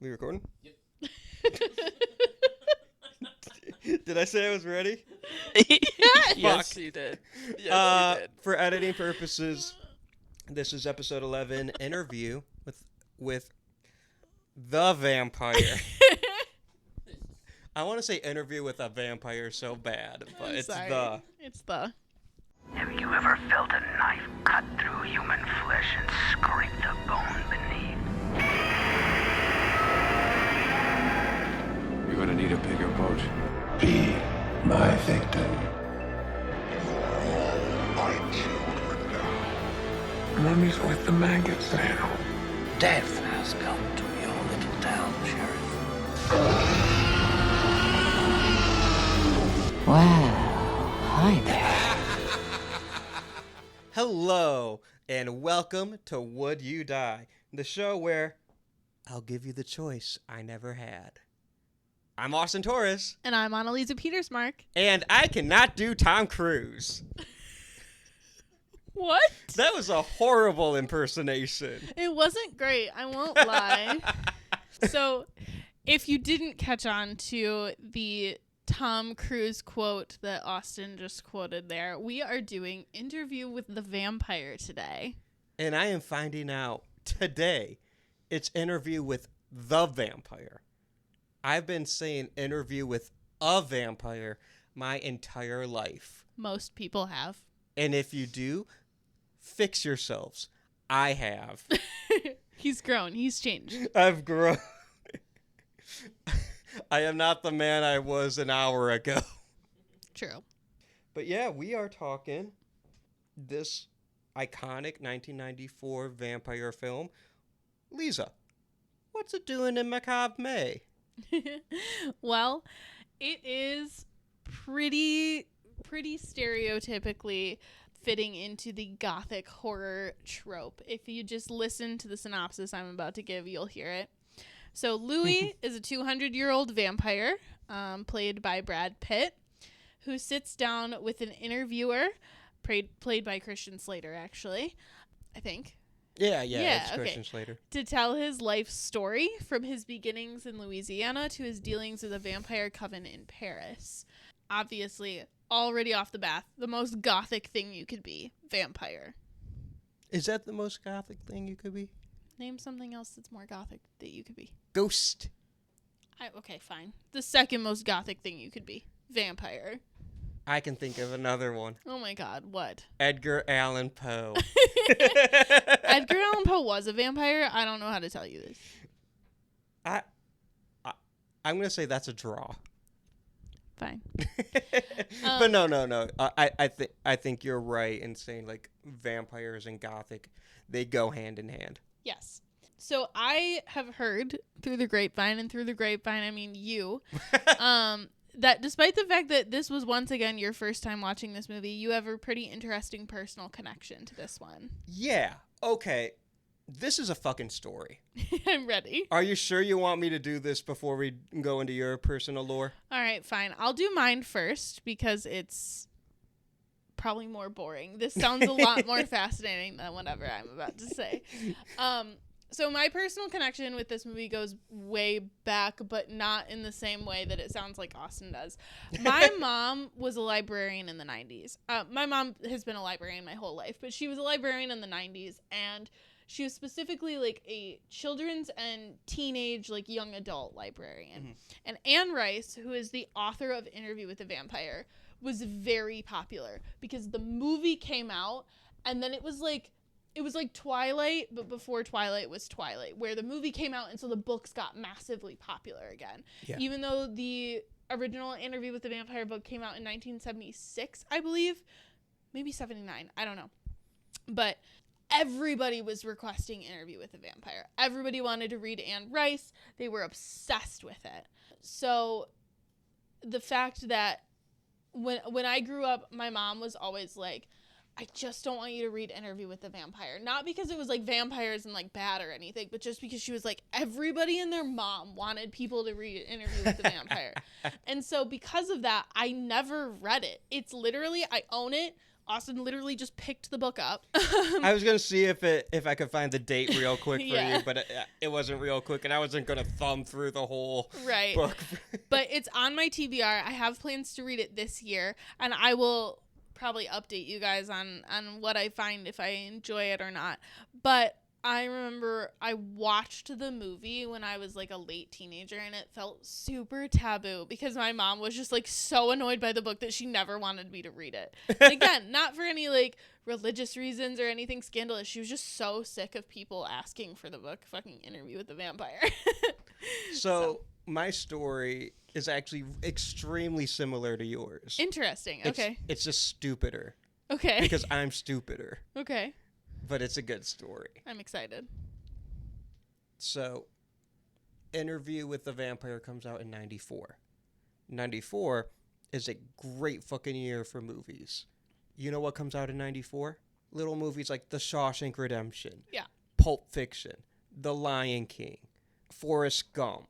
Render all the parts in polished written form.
We recording? Yep. Did I say I was ready? Yes, you did. Yes, you did. For editing purposes, this is episode 11, interview with the vampire. I want to say interview with a vampire so bad, but it's sorry. the. It's the. Have you ever felt a knife cut through human flesh and scrape the bone beneath? You're gonna need a bigger boat. Be my victim. My children now. Mummy's with the maggots now. Death has come to your little town, Sheriff. Well, hi there. Hello, and welcome to Would You Die, the show where I'll give you the choice I never had. I'm Austin Torres. And I'm Anneliese Petersmark. And I cannot do Tom Cruise. What? That was a horrible impersonation. It wasn't great. I won't lie. So, if you didn't catch on to the Tom Cruise quote that Austin just quoted there, we are doing Interview with the Vampire today. And I am finding out today it's Interview with the Vampire. I've been saying Interview with a Vampire my entire life. Most people have. And if you do, fix yourselves. I have. He's grown. He's changed. I've grown. I am not the man I was an hour ago. True. But yeah, we are talking this iconic 1994 vampire film. Lisa, what's it doing in Macabre May? Well, it is pretty stereotypically fitting into the gothic horror trope. If you just listen to the synopsis I'm about to give, you'll hear it. So Louis is a 200-year-old vampire, played by Brad Pitt, who sits down with an interviewer, played by Christian Slater, actually, I think. Yeah, it's okay. Christian Slater. To tell his life story from his beginnings in Louisiana to his dealings with a vampire coven in Paris. Obviously, already off the bat, the most gothic thing you could be, vampire. Is that the most gothic thing you could be? Name something else that's more gothic that you could be. Ghost. Okay, fine. The second most gothic thing you could be, vampire. I can think of another one. Oh my god, what? Edgar Allan Poe. Edgar Allan Poe was a vampire? I don't know how to tell you this. I'm going to say that's a draw. Fine. But no. I think you're right in saying like vampires and gothic, they go hand in hand. Yes. So I have heard through the grapevine, and through the grapevine I mean you, that despite the fact that this was once again your first time watching this movie, you have a pretty interesting personal connection to this one. Yeah. Okay. This is a fucking story. I'm ready. Are you sure you want me to do this before we go into your personal lore? All right, fine. I'll do mine first because it's probably more boring. This sounds a lot more fascinating than whatever I'm about to say. So my personal connection with this movie goes way back, but not in the same way that it sounds like Austin does. My mom was a librarian in the 90s. My mom has been a librarian my whole life, but she was a librarian in the 90s, and she was specifically like a children's and teenage, like young adult librarian. Mm-hmm. And Anne Rice, who is the author of Interview with the Vampire, was very popular because the movie came out, and then it was like Twilight, but before Twilight was Twilight, where the movie came out, and so the books got massively popular again. Yeah. Even though the original Interview with the Vampire book came out in 1976, I believe. Maybe 79. I don't know. But everybody was requesting Interview with the Vampire. Everybody wanted to read Anne Rice. They were obsessed with it. So the fact that when I grew up, my mom was always like, I just don't want you to read Interview with the Vampire. Not because it was like vampires and like bad or anything, but just because she was like, everybody and their mom wanted people to read Interview with the Vampire. And so because of that, I never read it. It's literally, I own it Austin literally just picked the book up. I was gonna see if I could find the date real quick for Yeah. you, but it wasn't real quick, and I wasn't gonna thumb through the whole Right. book. But it's on my TBR. I have plans to read it this year, and I will probably update you guys on what I find, if I enjoy it or not. But I remember I watched the movie when I was like a late teenager, and it felt super taboo because my mom was just like so annoyed by the book that she never wanted me to read it. And again, not for any like religious reasons or anything scandalous. She was just so sick of people asking for the book, fucking Interview with the Vampire. So my story is actually extremely similar to yours. Interesting. Okay. It's just stupider Okay. because I'm stupider, Okay. but it's a good story. I'm excited. So, Interview with the Vampire comes out in 94. 94 is a great fucking year for movies. You know what comes out in 94? Little movies like The Shawshank Redemption. Yeah. Pulp Fiction. The Lion King. Forrest Gump.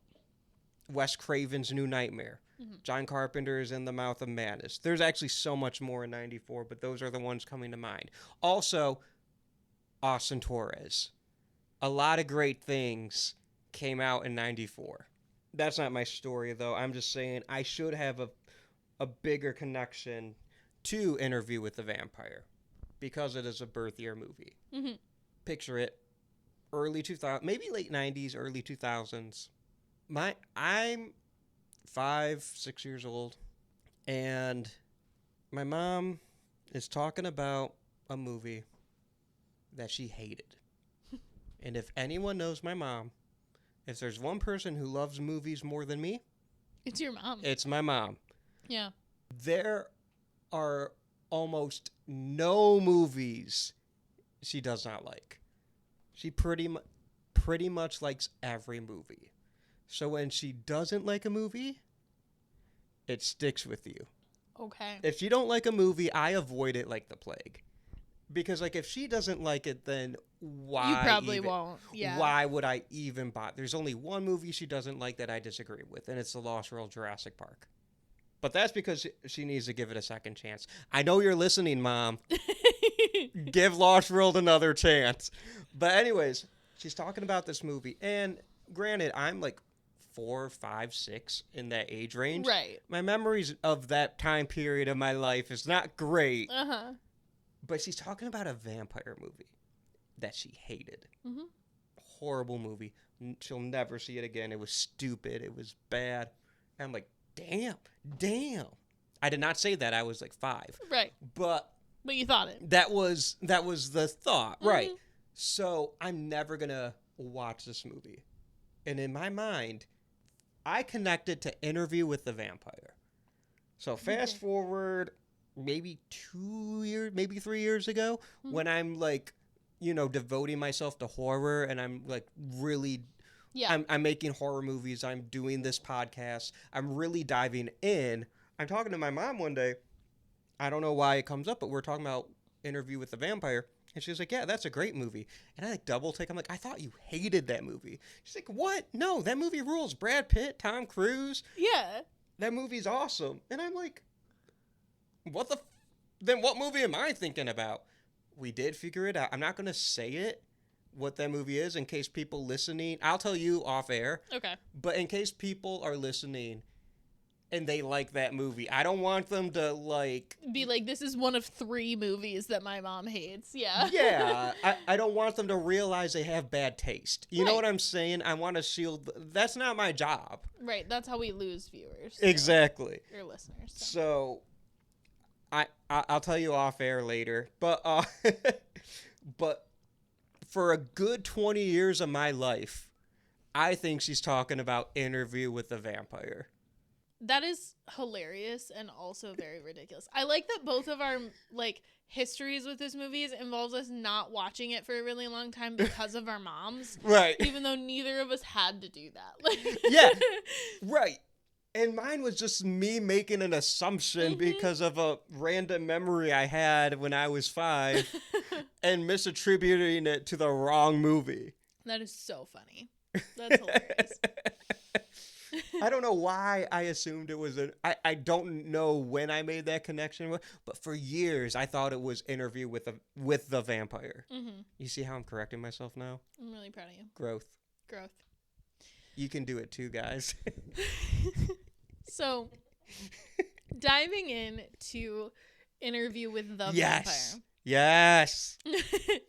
Wes Craven's New Nightmare. John Carpenter's In the Mouth of Madness. There's actually so much more in 94, but those are the ones coming to mind. Also, Austin Torres. A lot of great things came out in 94. That's not my story, though. I'm just saying I should have a bigger connection to Interview with the Vampire because it is a birth year movie. Mm-hmm. Picture it. Early 2000s, maybe late 90s, early 2000s. I'm 5-6 years old, and my mom is talking about a movie that she hated. And if anyone knows my mom, if there's one person who loves movies more than me, It's your mom. it's my mom. Yeah. There are almost no movies she does not like. She pretty much likes every movie. So when she doesn't like a movie, it sticks with you. Okay. If you don't like a movie, I avoid it like the plague. Because like if she doesn't like it, then why You probably even, won't. Yeah. Why would I even bother? There's only one movie she doesn't like that I disagree with, and it's The Lost World Jurassic Park. But that's because she needs to give it a second chance. I know you're listening, Mom. Give Lost World another chance. But anyways, she's talking about this movie. And granted, I'm like 4, 5, 6 in that age range. Right. My memories of that time period of my life is not great. Uh-huh. But she's talking about a vampire movie that she hated. Mhm. Horrible movie. She'll never see it again. It was stupid. It was bad. And I'm like, damn. I did not say that. I was like 5. Right. But you thought it. that was the thought. Mhm. Right. So I'm never going to watch this movie. And in my mind, I connected to Interview with the Vampire. So fast forward maybe 2 years, maybe 3 years ago, when I'm like, devoting myself to horror, and I'm like really, I'm making horror movies. I'm doing this podcast. I'm really diving in. I'm talking to my mom one day. I don't know why it comes up, but we're talking about Interview with the Vampire. And she was like, yeah, that's a great movie. And I like double take. I'm like, I thought you hated that movie. She's like, what? No, that movie rules. Brad Pitt, Tom Cruise. Yeah. That movie's awesome. And I'm like, then what movie am I thinking about? We did figure it out. I'm not going to say it, what that movie is, in case people listening. I'll tell you off air. Okay. But in case people are listening and they like that movie, I don't want them to be like, this is one of 3 movies that my mom hates. Yeah. Yeah. I don't want them to realize they have bad taste. You know what I'm saying? I want to shield. That's not my job. Right. That's how we lose viewers. Exactly. Your listeners. So I'll tell you off air later, but but for a good 20 years of my life, I think she's talking about Interview with the Vampire. That is hilarious and also very ridiculous. I like that both of our histories with this movie involves us not watching it for a really long time because of our moms. Right. Even though neither of us had to do that. Yeah. Right. And mine was just me making an assumption because of a random memory I had when I was 5 and misattributing it to the wrong movie. That is so funny. That's hilarious. I don't know why I assumed it was I don't know when I made that connection, but for years I thought it was Interview with the Vampire. Mm-hmm. You see how I'm correcting myself now? I'm really proud of you. Growth. You can do it too, guys. So, diving in to Interview with the Yes. Vampire. Yes.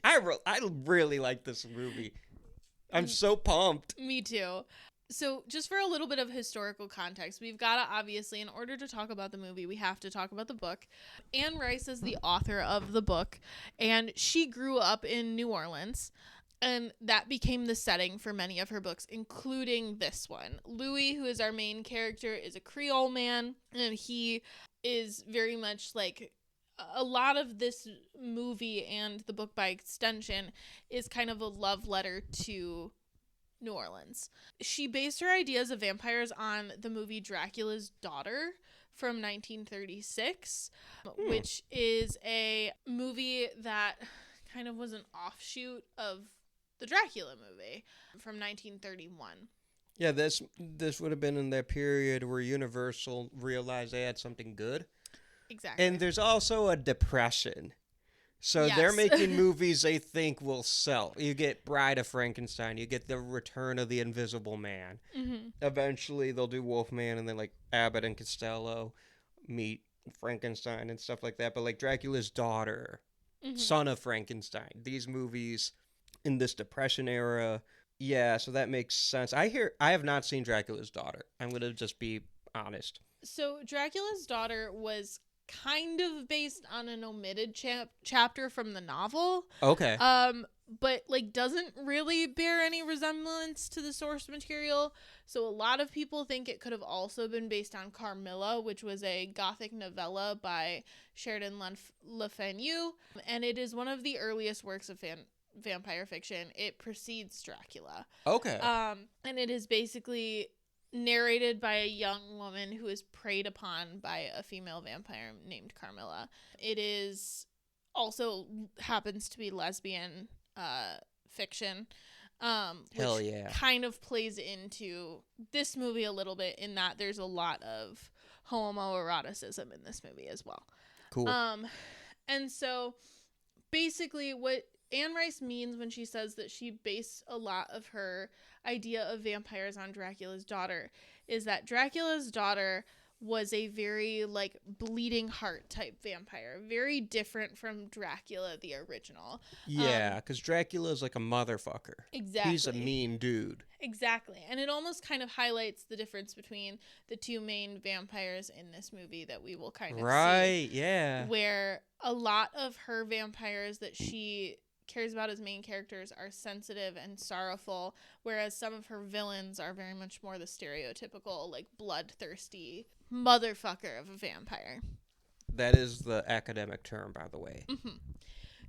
I really like this movie. I'm so pumped. Me too. So, just for a little bit of historical context, we've got to obviously, in order to talk about the movie, we have to talk about the book. Anne Rice is the author of the book, and she grew up in New Orleans, and that became the setting for many of her books, including this one. Louis, who is our main character, is a Creole man, and he is very much like a lot of this movie and the book by extension is kind of a love letter to New Orleans. She based her ideas of vampires on the movie Dracula's Daughter from 1936, which is a movie that kind of was an offshoot of the Dracula movie from 1931. Yeah, this would have been in that period where Universal realized they had something good. Exactly. And there's also a depression. So Yes. they're making movies they think will sell. You get Bride of Frankenstein. You get The Return of the Invisible Man. Mm-hmm. Eventually, they'll do Wolfman, and then, like, Abbott and Costello meet Frankenstein and stuff like that. But, like, Dracula's Daughter, Son of Frankenstein. These movies in this depression era. Yeah, so that makes sense. I have not seen Dracula's Daughter. I'm going to just be honest. So Dracula's Daughter was kind of based on an omitted chapter from the novel. Okay. But like doesn't really bear any resemblance to the source material. So a lot of people think it could have also been based on Carmilla, which was a Gothic novella by Sheridan Le Fanu, and it is one of the earliest works of vampire fiction. It precedes Dracula. Okay. And it is basically narrated by a young woman who is preyed upon by a female vampire named Carmilla. It is also happens to be lesbian fiction, Hell which yeah. kind of plays into this movie a little bit in that there's a lot of homoeroticism in this movie as well. Cool. And so basically what Anne Rice means when she says that she based a lot of her idea of vampires on Dracula's Daughter is that Dracula's Daughter was a very like bleeding heart type vampire, very different from Dracula the original. Yeah, because Dracula's like a motherfucker. Exactly. He's a mean dude. Exactly. And it almost kind of highlights the difference between the two main vampires in this movie that we will kind of see. Right, yeah. Where a lot of her vampires that she cares about as main characters are sensitive and sorrowful, whereas some of her villains are very much more the stereotypical, like, bloodthirsty motherfucker of a vampire. That is the academic term, by the way. Mm-hmm.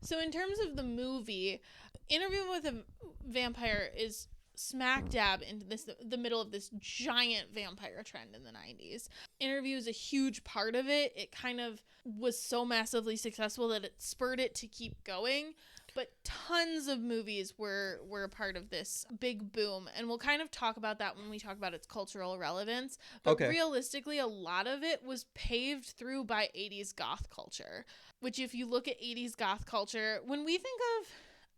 So in terms of the movie, Interview with a Vampire is smack dab into the middle of this giant vampire trend in the 90s. Interview is a huge part of it. It kind of was so massively successful that it spurred it to keep going. But tons of movies were a part of this big boom. And we'll kind of talk about that when we talk about its cultural relevance. But realistically, a lot of it was paved through by 80s goth culture. Which if you look at 80s goth culture, when we think of...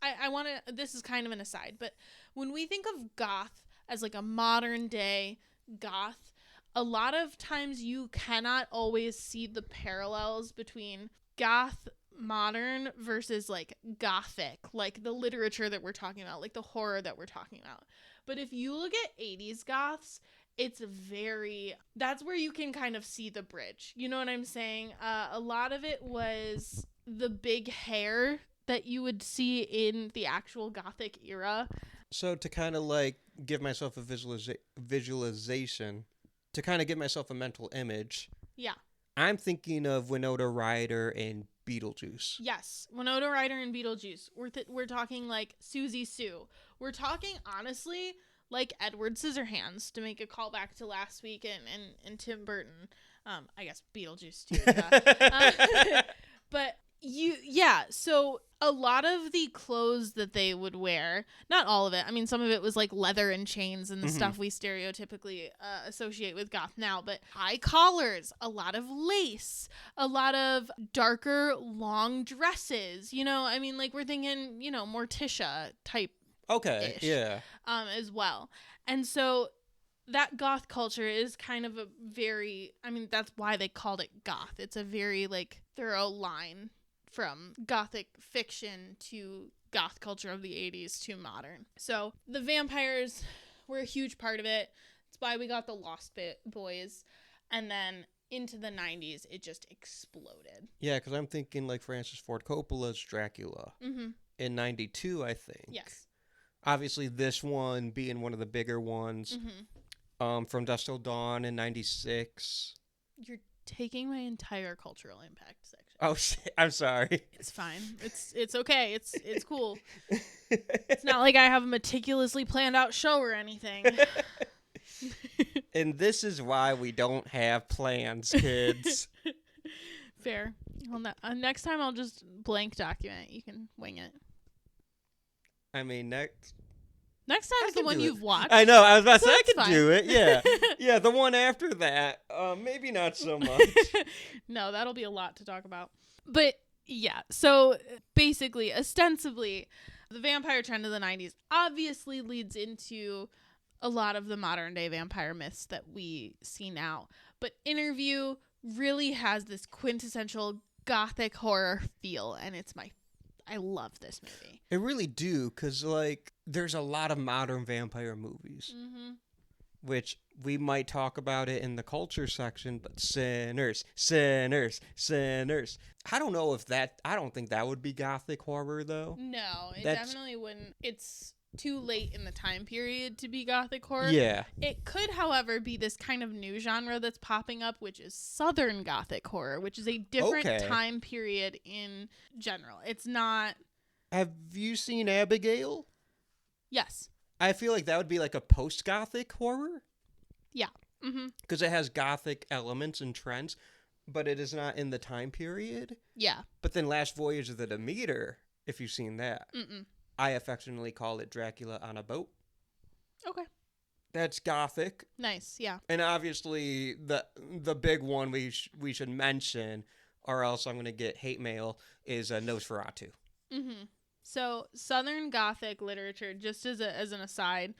I want to... This is kind of an aside. But when we think of goth as like a modern day goth, a lot of times you cannot always see the parallels between goth modern versus like gothic, like the literature that we're talking about, like the horror that we're talking about. But if you look at 80s goths, it's that's where you can kind of see the bridge. You know what I'm saying? A lot of it was the big hair that you would see in the actual gothic era. So to kind of like give myself a visualization, to kind of give myself a mental image. Yeah. I'm thinking of Winona Ryder and Beetlejuice. Yes, Winona Ryder and Beetlejuice. We're talking like Susie Sue. We're talking honestly like Edward Scissorhands, to make a callback to last week and Tim Burton. I guess Beetlejuice too. But So a lot of the clothes that they would wear, not all of it. I mean, some of it was like leather and chains and the stuff we stereotypically associate with goth now, but high collars, a lot of lace, a lot of darker long dresses. I mean, like we're thinking, Morticia type. Okay. Yeah. As well. And so that goth culture is kind of that's why they called it goth. It's a very like thorough line from gothic fiction to goth culture of the 80s to modern. So the vampires were a huge part of it. It's why we got the Lost Boys. And then into the 90s, it just exploded. Yeah, because I'm thinking like Francis Ford Coppola's Dracula in 92, I think. Yes. Obviously, this one being one of the bigger ones. From Dusk Till Dawn in 96. You're taking my entire cultural impact section. Oh shit! I'm sorry. It's fine. It's okay. It's cool. It's not like I have a meticulously planned out show or anything. And this is why we don't have plans, kids. Fair. Well, next time I'll just blank document. You can wing it. I mean, next time is the one you've watched. I know. I was about to say I that's can fine. do it. Yeah, yeah. The one after that, maybe not so much. No, that'll be a lot to talk about. But yeah, so basically, ostensibly, the vampire trend of the 90s obviously leads into a lot of the modern day vampire myths that we see now. But Interview really has this quintessential gothic horror feel, and I love this movie. It really do, because, like, there's a lot of modern vampire movies, which we might talk about it in the culture section, but sinners. I don't know if I don't think that would be gothic horror, though. No, it definitely wouldn't. It's too late in the time period to be gothic horror. Yeah. It could, however, be this kind of new genre that's popping up, which is Southern Gothic horror, which is a different time period in general. It's not... Have you seen Abigail? Yes. I feel like that would be like a post-gothic horror. Yeah. Because it has gothic elements and trends, but it is not in the time period. Yeah. But then Last Voyage of the Demeter, if you've seen that. I affectionately call it Dracula on a Boat. Okay. That's gothic. Nice, yeah. And obviously, the big one we should mention, or else I'm going to get hate mail, is Nosferatu. So, Southern Gothic literature, just as an aside,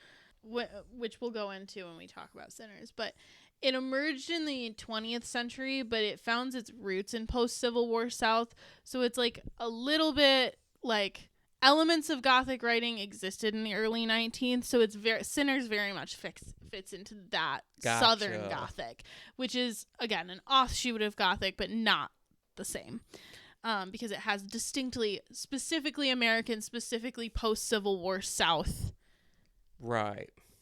which we'll go into when we talk about sinners, but it emerged in the 20th century, but it found its roots in post-Civil War South. So it's like a little bit like... Elements of Gothic writing existed in the early 19th, so it's Sinners very much fits into that Southern Gothic, which is, again, an offshoot of Gothic, but not the same, because it has specifically American, specifically post-Civil War South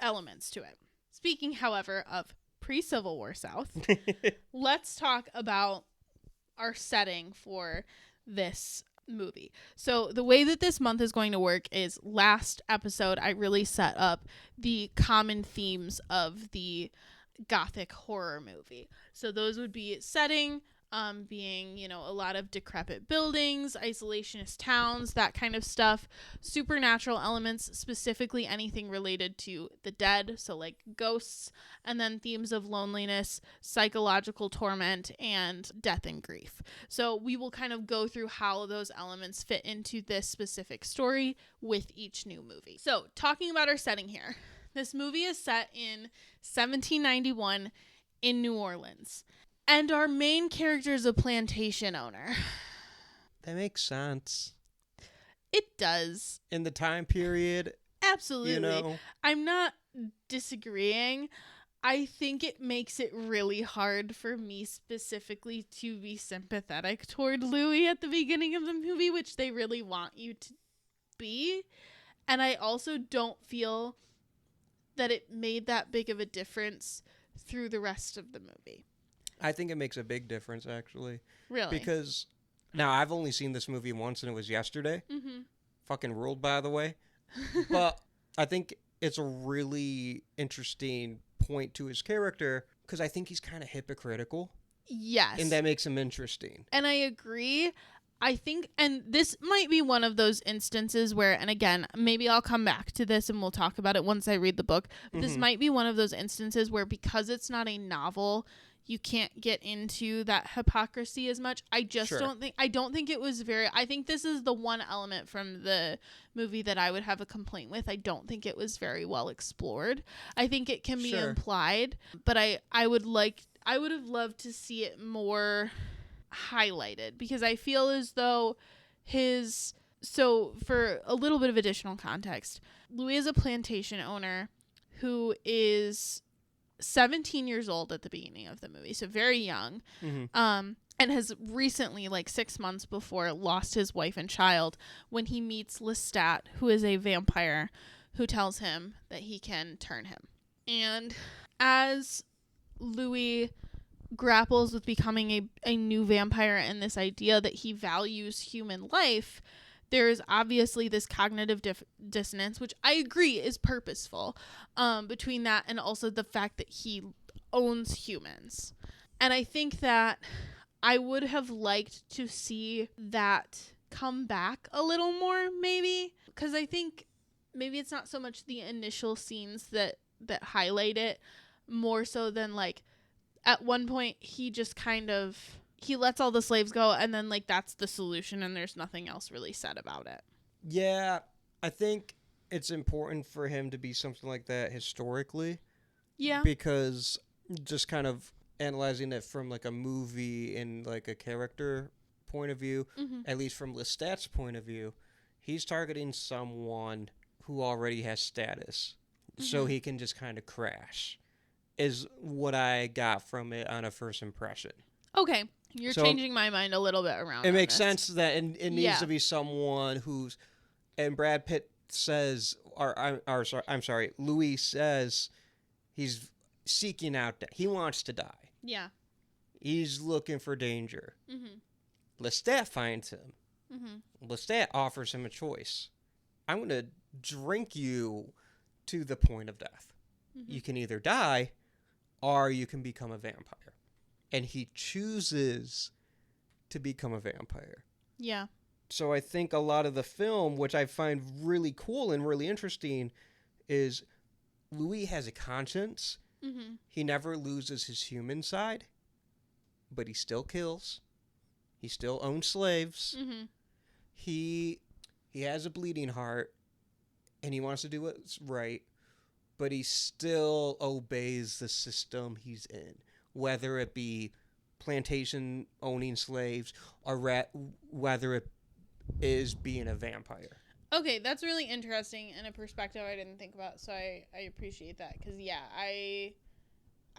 elements to it. Speaking, however, of pre-Civil War South, let's talk about our setting for this movie. So the way that this month is going to work is last episode I really set up the common themes of the gothic horror movie. So those would be setting, being, a lot of decrepit buildings, isolationist towns, that kind of stuff. Supernatural elements, specifically anything related to the dead, so like ghosts, and then themes of loneliness, psychological torment, and death and grief. So we will kind of go through how those elements fit into this specific story with each new movie. So talking about our setting here, this movie is set in 1791 in New Orleans. And our main character is a plantation owner. That makes sense. It does. In the time period. Absolutely. I'm not disagreeing. I think it makes it really hard for me specifically to be sympathetic toward Louis at the beginning of the movie, which they really want you to be. And I also don't feel that it made that big of a difference through the rest of the movie. I think it makes a big difference, actually. Really? Because now I've only seen this movie once, and it was yesterday. Fucking ruled, by the way. But I think it's a really interesting point to his character, because I think he's kind of hypocritical. Yes. And that makes him interesting. And I agree. I think, and this might be one of those instances where, and again, maybe I'll come back to this and we'll talk about it once I read the book. But this might be one of those instances where, because it's not a novel, you can't get into that hypocrisy as much. I just don't think it was very, I think this is the one element from the movie that I would have a complaint with. I don't think it was very well explored. I think it can be implied, but I would have loved to see it more highlighted, because I feel as though so for a little bit of additional context, Louis is a plantation owner who is 17 years old at the beginning of the movie, so very young, and has recently, like 6 months before, lost his wife and child when he meets Lestat, who is a vampire, who tells him that he can turn him. And as Louis grapples with becoming a new vampire and this idea that he values human life, there is obviously this cognitive dissonance, which I agree is purposeful, between that and also the fact that he owns humans. And I think that I would have liked to see that come back a little more, maybe, because I think maybe it's not so much the initial scenes that highlight it, more so than, like, at one point he just kind of, he lets all the slaves go, and then, like, that's the solution, and there's nothing else really said about it. Yeah, I think it's important for him to be something like that historically. Yeah. Because just kind of analyzing it from, like, a movie and, like, a character point of view, at least from Lestat's point of view, he's targeting someone who already has status, so he can just kind of crash, is what I got from it on a first impression. Okay. You're changing my mind a little bit around. It makes sense that it needs to be someone who's, and Brad Pitt says, I'm sorry, Louis says he's seeking out, he wants to die. Yeah. He's looking for danger. Lestat finds him. Lestat offers him a choice. I'm going to drink you to the point of death. You can either die or you can become a vampire. And he chooses to become a vampire. Yeah. So I think a lot of the film, which I find really cool and really interesting, is Louis has a conscience. He never loses his human side, but he still kills. He still owns slaves. He has a bleeding heart, and he wants to do what's right, but he still obeys the system he's in, whether it be plantation owning slaves or whether it is being a vampire. Okay, that's really interesting and a perspective I didn't think about, so I appreciate that, because, yeah, I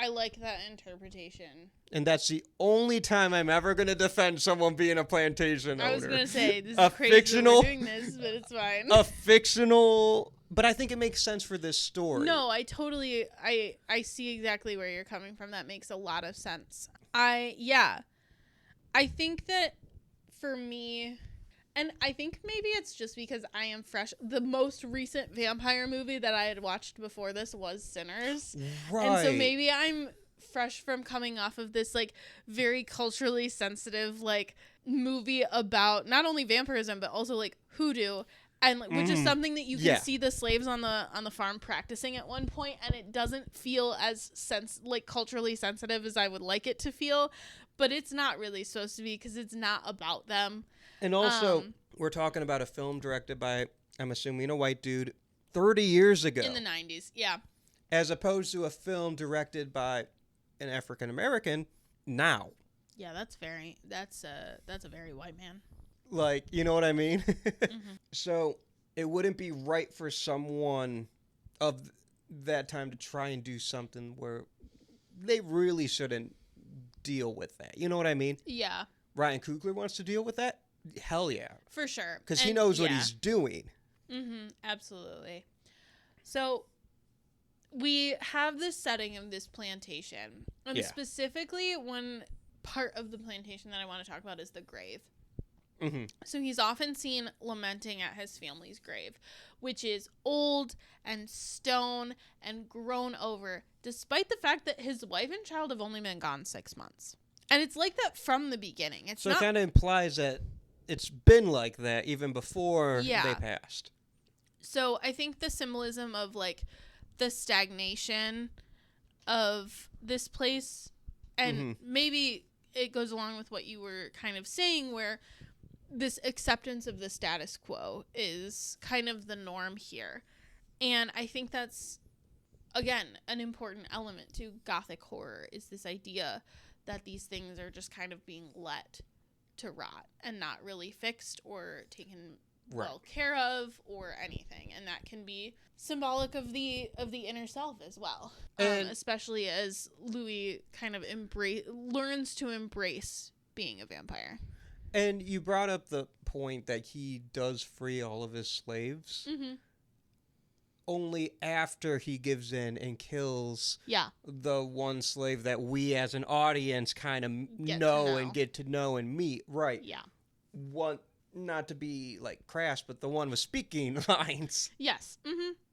like that interpretation. And that's the only time I'm ever going to defend someone being a plantation owner. I was going to say, this is crazy that we're doing this, but it's fine. A fictional... But I think it makes sense for this story. No, I totally... I see exactly where you're coming from. That makes a lot of sense. I think that for me... And I think maybe it's just because I am fresh. The most recent vampire movie that I had watched before this was Sinners. Right. And so maybe I'm fresh from coming off of this, like, very culturally sensitive, like, movie about not only vampirism, but also, like, hoodoo. And, like, which is something that you can see the slaves on the farm practicing at one point, and it doesn't feel as culturally sensitive as I would like it to feel. But it's not really supposed to be, because it's not about them. And also, we're talking about a film directed by, I'm assuming, a white dude 30 years ago. In the 90s, yeah. As opposed to a film directed by an African American now. Yeah, that's a very white man. Like, you know what I mean? So it wouldn't be right for someone of that time to try and do something where they really shouldn't deal with that. You know what I mean? Yeah. Ryan Coogler wants to deal with that? Hell yeah. For sure. Because he knows what he's doing. Absolutely. So we have this setting of this plantation. And specifically, one part of the plantation that I want to talk about is the grave. So he's often seen lamenting at his family's grave, which is old and stone and grown over, despite the fact that his wife and child have only been gone 6 months. And it's like that from the beginning. It kind of implies that it's been like that even before they passed. So I think the symbolism of like the stagnation of this place, and maybe it goes along with what you were kind of saying, where this acceptance of the status quo is kind of the norm here. And I think that's, again, an important element to Gothic horror, is this idea that these things are just kind of being let to rot and not really fixed or taken well care of or anything. And that can be symbolic of the inner self as well. Especially as Louis kind of learns to embrace being a vampire. And you brought up the point that he does free all of his slaves. Only after he gives in and kills the one slave that we as an audience kind of know and get to know and meet. Right. Yeah. One, not to be like crass, but the one with speaking lines. Yes.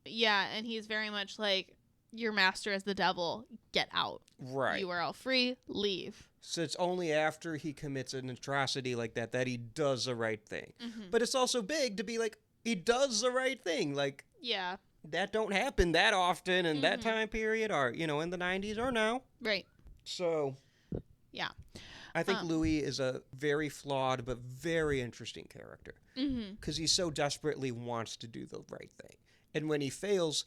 Yeah, and he's very much like, your master is the devil, get out. Right. You are all free, leave. So it's only after he commits an atrocity like that that he does the right thing. But it's also big to be like, he does the right thing. Like, yeah. That don't happen that often in that time period, or, you know, in the 90s or now. Right. So, yeah. I think Louis is a very flawed but very interesting character. Because he so desperately wants to do the right thing. And when he fails,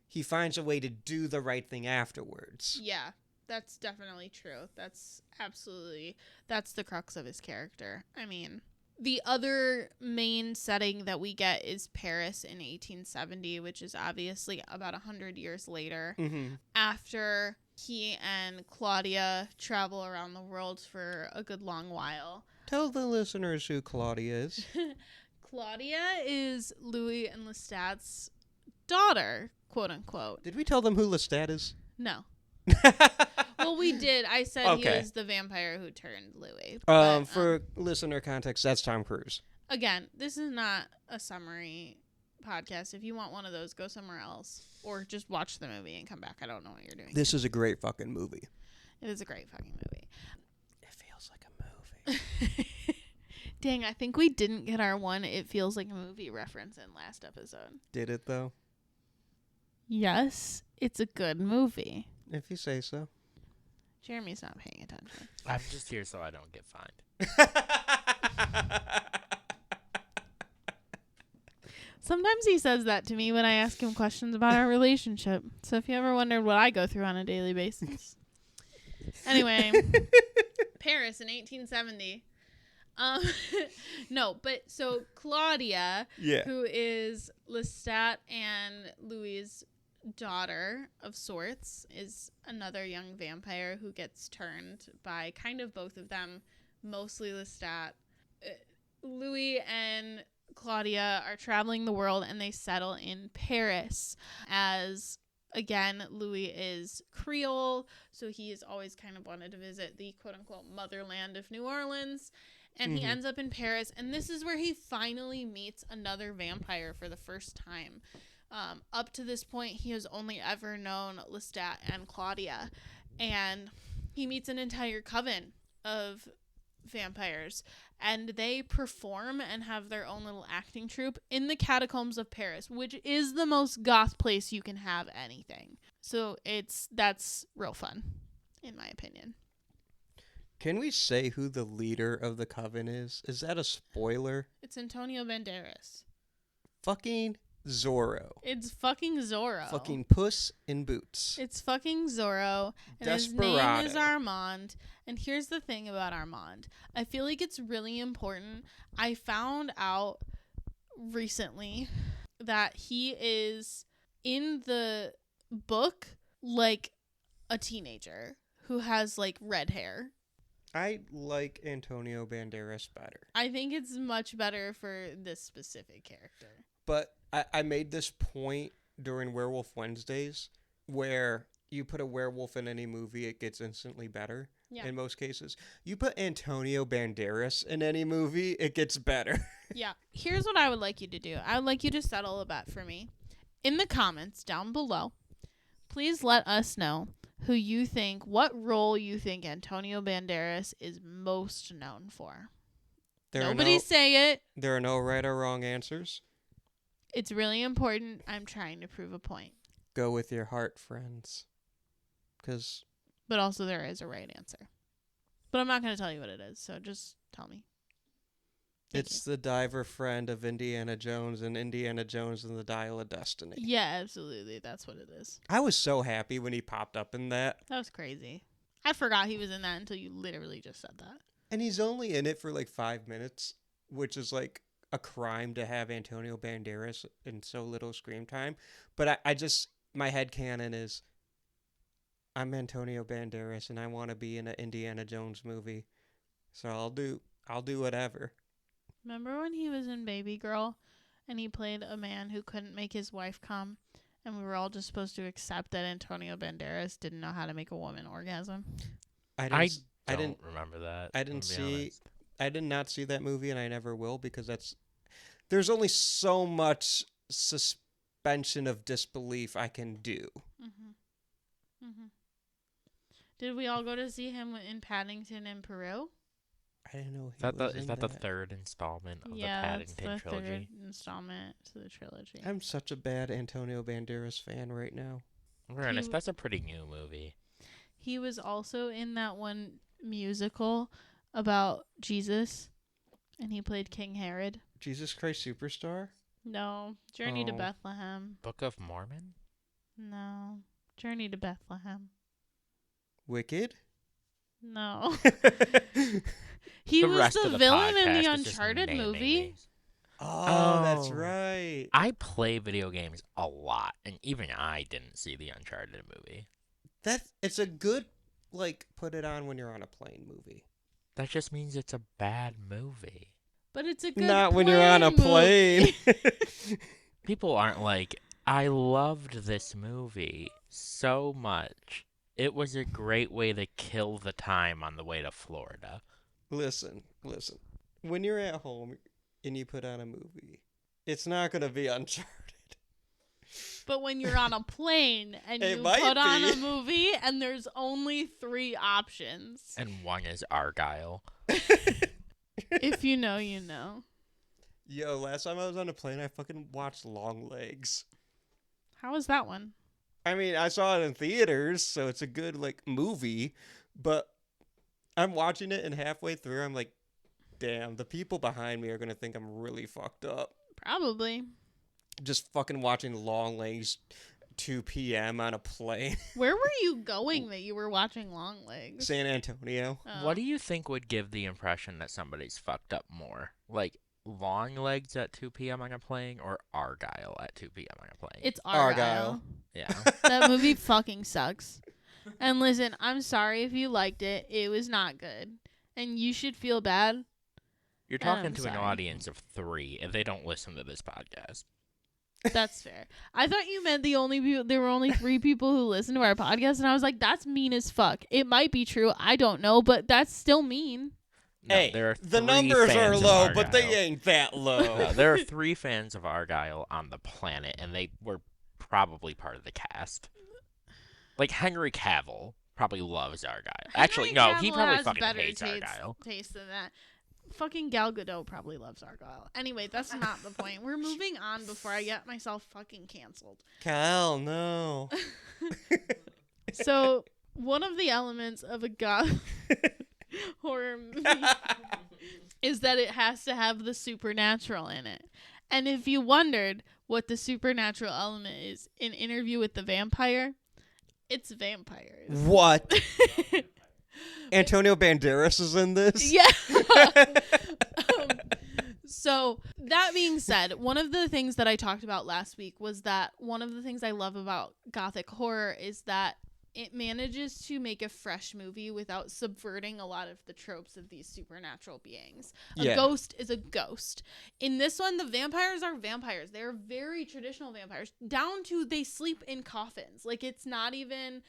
he finds a way to do the right thing afterwards. Yeah, that's definitely true. That's the crux of his character. I mean, the other main setting that we get is Paris in 1870, which is obviously about 100 years later, after he and Claudia travel around the world for a good long while. Tell the listeners who Claudia is. Claudia is Louis and Lestat's daughter, quote unquote. Did we tell them who Lestat is? No. Well, we did. I said he was the vampire who turned Louis. For listener context, that's Tom Cruise. Again, this is not a summary podcast. If you want one of those, go somewhere else. Or just watch the movie and come back. I don't know what you're doing. This is a great fucking movie. It is a great fucking movie. It feels like a movie. Dang, I think we didn't get our one It Feels Like a Movie reference in last episode. Did it, though? Yes, it's a good movie. If you say so. Jeremy's not paying attention. I'm just here so I don't get fined. Sometimes he says that to me when I ask him questions about our relationship. So if you ever wondered what I go through on a daily basis. Anyway, Paris in 1870. No, but so Claudia, who is Lestat and Louis' daughter of sorts, is another young vampire who gets turned by kind of both of them, mostly Lestat. Louis and Claudia are traveling the world and they settle in Paris as, again, Louis is Creole, so he has always kind of wanted to visit the quote-unquote motherland of New Orleans, and he ends up in Paris, and this is where he finally meets another vampire for the first time. Up to this point, he has only ever known Lestat and Claudia, and he meets an entire coven of vampires, and they perform and have their own little acting troupe in the catacombs of Paris, which is the most goth place you can have anything. So that's real fun, in my opinion. Can we say who the leader of the coven is? Is that a spoiler? It's Antonio Banderas. Fucking Zorro. It's fucking Zorro. Fucking Puss in Boots. It's fucking Zorro. And Desperado. his name is Armand. And here's the thing about Armand. I feel like it's really important. I found out recently that he is in the book like a teenager who has like red hair. I like Antonio Banderas better. I think it's much better for this specific character. But I made this point during Werewolf Wednesdays where you put a werewolf in any movie, it gets instantly better in most cases. You put Antonio Banderas in any movie, it gets better. Yeah. Here's what I would like you to do. I would like you to settle a bet for me. In the comments down below, please let us know what role you think Antonio Banderas is most known for. Nobody say it. There are no right or wrong answers. It's really important. I'm trying to prove a point. Go with your heart, friends. But also there is a right answer. But I'm not going to tell you what it is, so just tell me. It's the diver friend of Indiana Jones and Indiana Jones and the Dial of Destiny. Yeah, absolutely. That's what it is. I was so happy when he popped up in that. That was crazy. I forgot he was in that until you literally just said that. And he's only in it for like 5 minutes, which is like a crime to have Antonio Banderas in so little screen time. But I just, my headcanon is, I'm Antonio Banderas and I want to be in an Indiana Jones movie. So I'll do whatever. Remember when he was in Baby Girl and he played a man who couldn't make his wife come, and we were all just supposed to accept that Antonio Banderas didn't know how to make a woman orgasm? I didn't remember that. I did not see that movie, and I never will, because there's only so much suspension of disbelief I can do. Mm-hmm. Mm-hmm. Did we all go to see him in Paddington in Peru? I didn't know. Is that the third installment of the Paddington trilogy? Third installment to the trilogy. I'm such a bad Antonio Banderas fan right now. We're honest, that's a pretty new movie. He was also in that one musical about Jesus, and he played King Herod. Jesus Christ Superstar? No. Journey to Bethlehem. Book of Mormon? No. Journey to Bethlehem. Wicked? No. He was the villain in the Uncharted movie. Oh, that's right. I play video games a lot, and even I didn't see the Uncharted movie. It's a good, put it on when you're on a plane movie. That just means it's a bad movie. But it's a good Not when you're on a plane. People aren't like, I loved this movie so much. It was a great way to kill the time on the way to Florida. Listen. When you're at home and you put on a movie, it's not going to be Uncharted. But when you're on a plane and you put on a movie and there's only 3 options. And one is Argyle. If you know, you know. Yo, last time I was on a plane, I fucking watched Long Legs. How was that one? I mean, I saw it in theaters, so it's a good, movie. But I'm watching it, and halfway through, I'm like, damn, the people behind me are going to think I'm really fucked up. Probably. Just fucking watching Long Legs 2 p.m. on a plane. Where were you going that you were watching Long Legs? San Antonio. Oh. What do you think would give the impression that somebody's fucked up more? Long Legs at 2 p.m. on a plane or Argyle at 2 p.m. on a plane? It's Argyle. Yeah. That movie fucking sucks. And listen, I'm sorry if you liked it. It was not good. And you should feel bad. You're talking to an audience of 3 if they don't listen to this podcast. That's fair. I thought you meant there were only 3 people who listen to our podcast, and I was like, that's mean as fuck. It might be true. I don't know, but that's still mean. No, hey, there are the numbers are low, but they ain't that low. No, there are 3 fans of Argyle on the planet, and they were probably part of the cast. Henry Cavill probably loves Argyle. Actually, no, he probably fucking hates Argyle. Taste than that. Fucking Gal Gadot probably loves Argyle. Anyway, that's not the point. We're moving on before I get myself fucking canceled. Kyle, no. So, one of the elements of a goth horror movie is that it has to have the supernatural in it. And if you wondered what the supernatural element is in Interview with the Vampire, it's vampires. What? Antonio Banderas is in this? Yeah. So that being said, one of the things that I talked about last week was that one of the things I love about gothic horror is that it manages to make a fresh movie without subverting a lot of the tropes of these supernatural beings. A ghost is a ghost. In this one, the vampires are vampires. They're very traditional vampires, down to they sleep in coffins. It's not even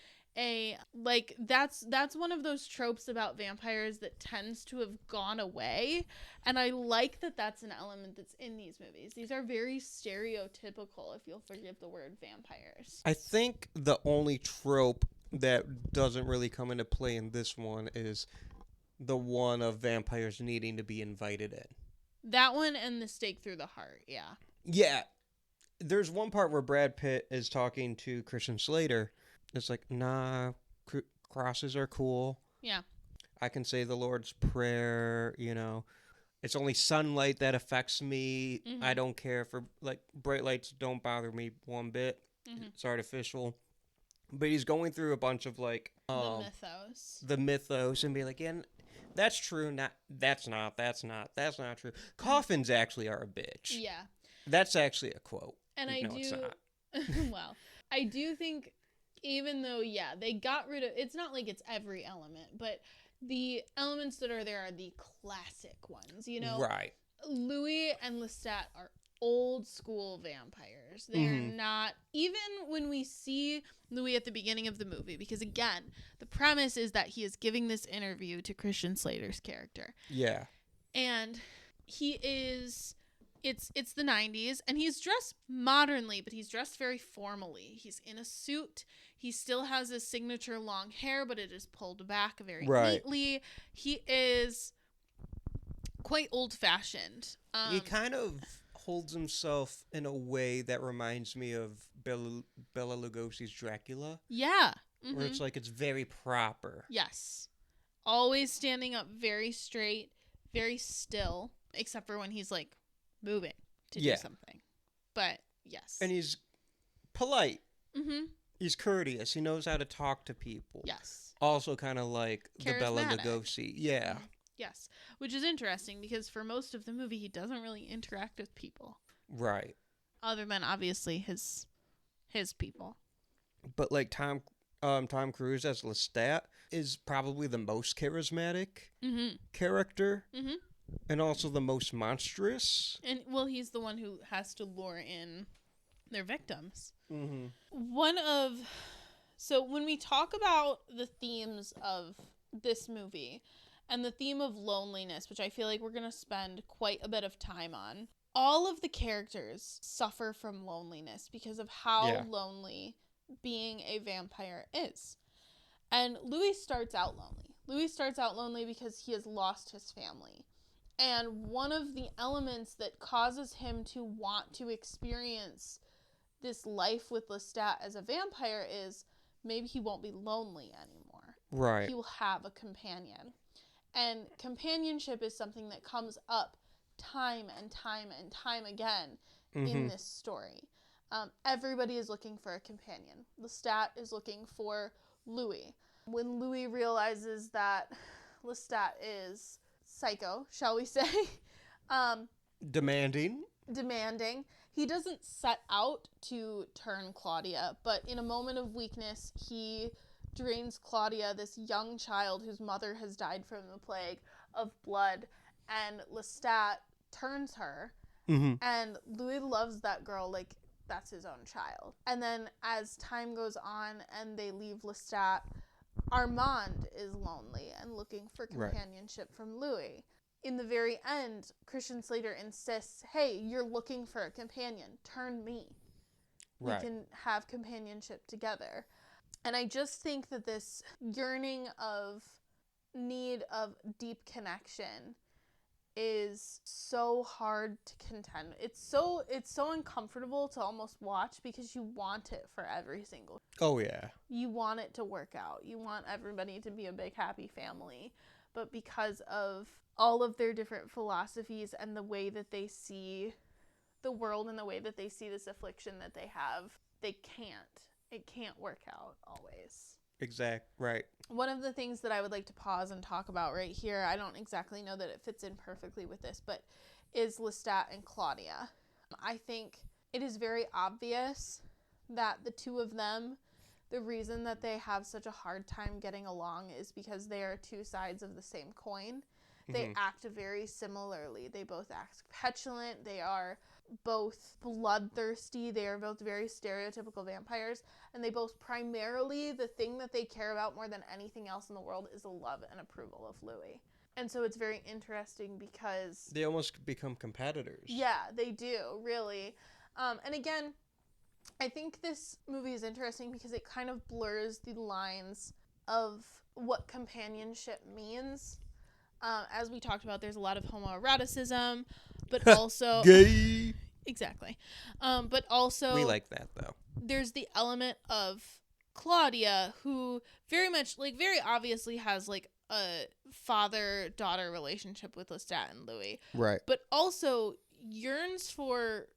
that's one of those tropes about vampires that tends to have gone away, and I like that that's an element that's in these movies. These are very stereotypical, if you'll forgive the word, vampires. I think the only trope that doesn't really come into play in this one is the one of vampires needing to be invited in. That one and the stake through the heart, yeah. Yeah. There's one part where Brad Pitt is talking to Christian Slater. It's like, nah, crosses are cool. Yeah. I can say the Lord's Prayer, It's only sunlight that affects me. Mm-hmm. I don't care for, bright lights don't bother me one bit. Mm-hmm. It's artificial. But he's going through a bunch of, the mythos and be like, yeah, that's true. That's not true. Coffins actually are a bitch. Yeah. That's actually a quote. And it's not. Well, I do think, even though, yeah, they got rid of, it's not like it's every element, but the elements that are there are the classic ones, Right. Louis and Lestat are old school vampires. They're not, even when we see Louis at the beginning of the movie, because again, the premise is that he is giving this interview to Christian Slater's character. Yeah. And he is, it's the 90s, and he's dressed modernly, but he's dressed very formally. He's in a suit. He still has his signature long hair, but it is pulled back very neatly. He is quite old-fashioned. He kind of holds himself in a way that reminds me of Bela Lugosi's Dracula. Yeah. Mm-hmm. Where it's it's very proper. Yes. Always standing up very straight, very still, except for when he's moving to do something. But yes. And he's polite. Mm-hmm. He's courteous. He knows how to talk to people. Yes. Also kind of like the Bela Lugosi. Yeah. Mm-hmm. Yes. Which is interesting because for most of the movie, he doesn't really interact with people. Right. Other than obviously his people. But Tom Cruise as Lestat is probably the most charismatic character. Mm-hmm. And also the most monstrous. And, he's the one who has to lure in their victims. Mm-hmm. So when we talk about the themes of this movie and the theme of loneliness, which I feel like we're going to spend quite a bit of time on, all of the characters suffer from loneliness because of how lonely being a vampire is. And Louis starts out lonely. Louis starts out lonely because he has lost his family. And one of the elements that causes him to want to experience this life with Lestat as a vampire is maybe he won't be lonely anymore. Right. He will have a companion. And companionship is something that comes up time and time and time again in this story. Everybody is looking for a companion. Lestat is looking for Louis. When Louis realizes that Lestat is psycho, shall we say, demanding, he doesn't set out to turn Claudia, but in a moment of weakness, he drains Claudia, this young child whose mother has died from the plague, of blood, and Lestat turns her, and Louis loves that girl like that's his own child. And then as time goes on and they leave Lestat, Armand is lonely and looking for companionship from Louis. In the very end, Christian Slater insists, hey, you're looking for a companion. Turn me. We can have companionship together. And I just think that this yearning of need of deep connection is so hard to contend. It's so uncomfortable to almost watch because you want it for every single. Oh yeah. You want it to work out. You want everybody to be a big happy family, but because of all of their different philosophies and the way that they see the world and the way that they see this affliction that they have, it can't work out always. Right. One of the things that I would like to pause and talk about right here, I don't exactly know that it fits in perfectly with this, but is Lestat and Claudia. I think it is very obvious that the two of them, the reason that they have such a hard time getting along is because they are two sides of the same coin. They act very similarly. They both act petulant. They are both bloodthirsty. They are both very stereotypical vampires. And they both primarily, the thing that they care about more than anything else in the world is the love and approval of Louis. And so it's very interesting because they almost become competitors. Yeah, they do, really. And again, I think this movie is interesting because it kind of blurs the lines of what companionship means. As we talked about, there's a lot of homoeroticism, but also gay. Exactly. But also We like that though. There's the element of Claudia, who very much, like, very obviously has, like, a father-daughter relationship with Lestat and Louis. Right. But also yearns for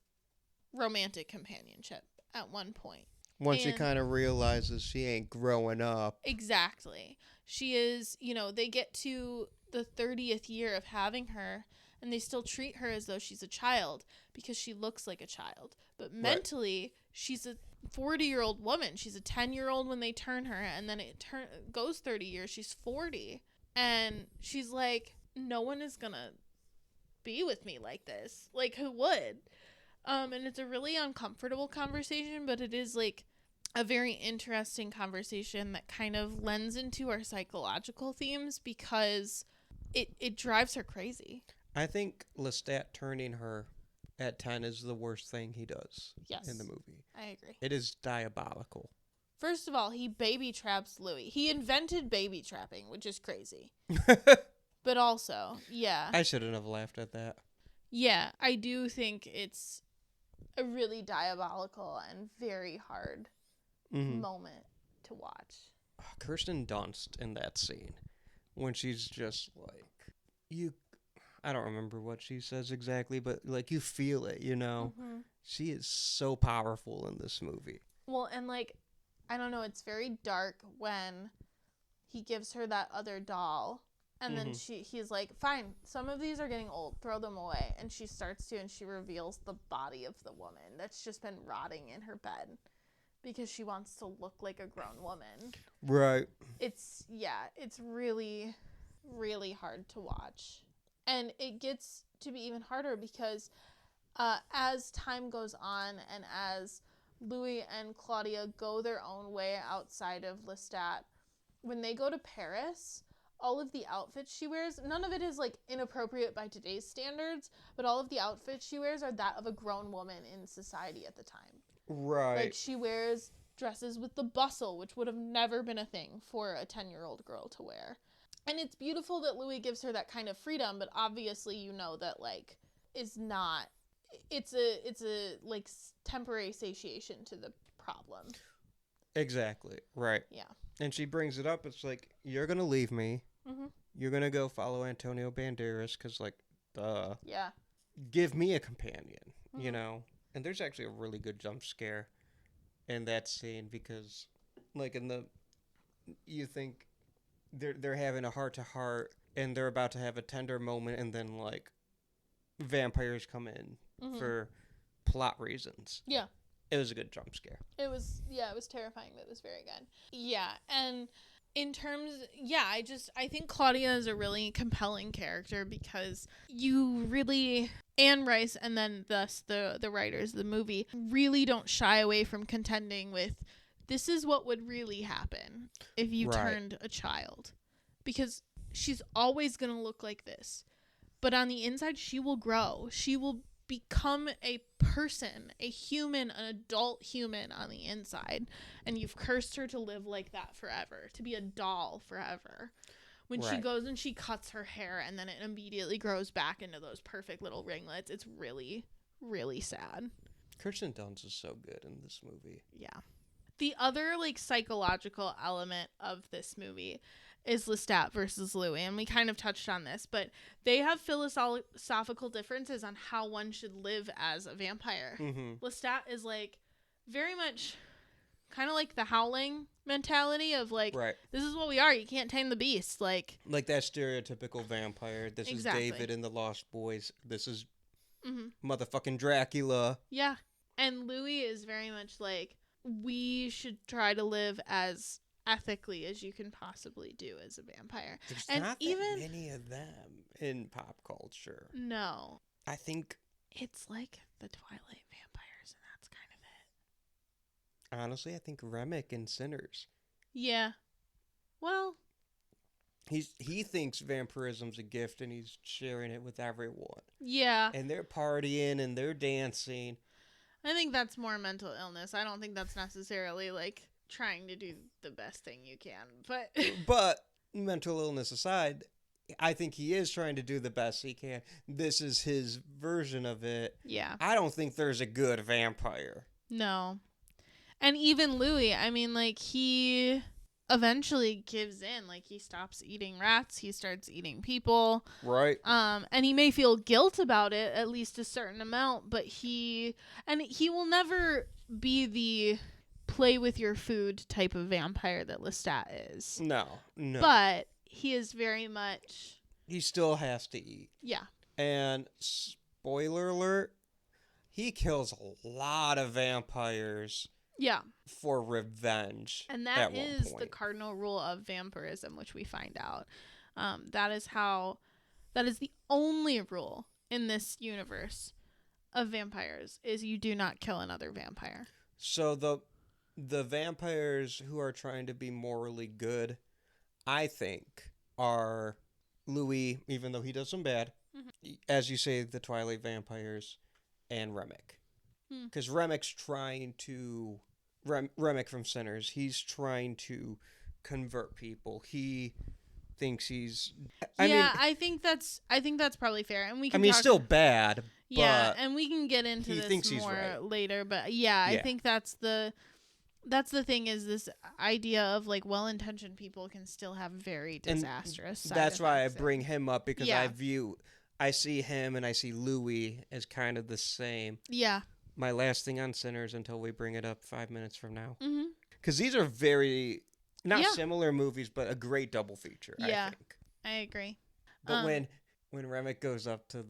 romantic companionship at one point. Once she kind of realizes she ain't growing up. Exactly. She is, they get to the 30th year of having her, and they still treat her as though she's a child because she looks like a child. But mentally, she's a 40-year-old woman. She's a 10-year-old when they turn her, and then it goes 30 years. She's 40. And she's like, no one is going to be with me like this. Like, who would? And it's a really uncomfortable conversation, but it is, like, a very interesting conversation that kind of lends into our psychological themes because it drives her crazy. I think Lestat turning her at 10 is the worst thing he does in the movie. I agree. It is diabolical. First of all, he baby traps Louis. He invented baby trapping, which is crazy. But also, yeah. I shouldn't have laughed at that. Yeah, I do think it's a really diabolical and very hard moment to watch. Oh, Kirsten Dunst in that scene when she's just like, I don't remember what she says exactly, but like you feel it, She is so powerful in this movie. Well, and like, I don't know, it's very dark when he gives her that other doll, and then he's like, fine, some of these are getting old, throw them away. And she starts to, and she reveals the body of the woman that's just been rotting in her bed because she wants to look like a grown woman. Right. It's really, really hard to watch. And it gets to be even harder because as time goes on and as Louis and Claudia go their own way outside of Lestat, when they go to Paris, all of the outfits she wears, none of it is like inappropriate by today's standards, but all of the outfits she wears are that of a grown woman in society at the time. Right. Like she wears dresses with the bustle, which would have never been a thing for a 10-year-old girl to wear. And it's beautiful that Louis gives her that kind of freedom, but obviously that like is not, it's a like temporary satiation to the problem. Exactly. Right. Yeah. And she brings it up. It's like, you're going to leave me. Mm-hmm. You're going to go follow Antonio Banderas because, like, duh. Yeah. Give me a companion, And there's actually a really good jump scare in that scene because, like, you think they're having a heart-to-heart and they're about to have a tender moment and then, like, vampires come in for plot reasons. Yeah. It was a good jump scare. It was terrifying, but it was very good. Yeah, and in terms, I think Claudia is a really compelling character because you really, Anne Rice and then thus the writers of the movie really don't shy away from contending with, this is what would really happen if you turned a child. Because she's always going to look like this. But on the inside, she will grow. She will become a person, a human, an adult human on the inside, and you've cursed her to live like that forever, to be a doll forever. When she goes and she cuts her hair and then it immediately grows back into those perfect little ringlets, it's really, really sad. Kirsten Dunst is so good in this movie. Yeah. The other like psychological element of this movie is Lestat versus Louis, and we kind of touched on this, but they have philosophical differences on how one should live as a vampire. Lestat is like very much kind of like the Howling mentality of like, this is what we are, you can't tame the beast, like that stereotypical vampire. This is David in the Lost Boys. This is motherfucking Dracula. Yeah. And Louis is very much like, we should try to live as ethically as you can possibly do as a vampire. There's not that many of them in pop culture. No. I think it's like the Twilight vampires, and that's kind of it. Honestly, I think Remick in Sinners. Yeah. Well, he thinks vampirism's a gift and he's sharing it with everyone. Yeah. And they're partying and they're dancing. I think that's more mental illness. I don't think that's necessarily like trying to do the best thing you can, but but mental illness aside, I think he is trying to do the best he can. This is his version of it. Yeah. I don't think there's a good vampire. No. And even Louis, I mean, like, he eventually gives in. Like, he stops eating rats. He starts eating people. Right. And he may feel guilt about it, at least a certain amount, but he will never be the play with your food type of vampire that Lestat is. No. But he is very much... He still has to eat. Yeah. And spoiler alert, he kills a lot of vampires. Yeah. For revenge. And that is the cardinal rule of vampirism, which we find out. That is the only rule in this universe of vampires is you do not kill another vampire. So the vampires who are trying to be morally good, I think, are Louis, even though he does some bad, as you say, the Twilight vampires, and Remick. Because Remick's trying to... Remick from Sinners, he's trying to convert people. He thinks he's... I think that's probably fair. And we can he's still bad, yeah, and we can get into this more right. later. But yeah, I think that's the thing is this idea of like well-intentioned people can still have very disastrous side that's why I effects. bring him up, because I see him and I see Louis as kind of the same. Yeah. My last thing on Sinners until we bring it up 5 minutes from now. Because these are very, not similar movies, but a great double feature, I think. I agree. But when Remick goes up to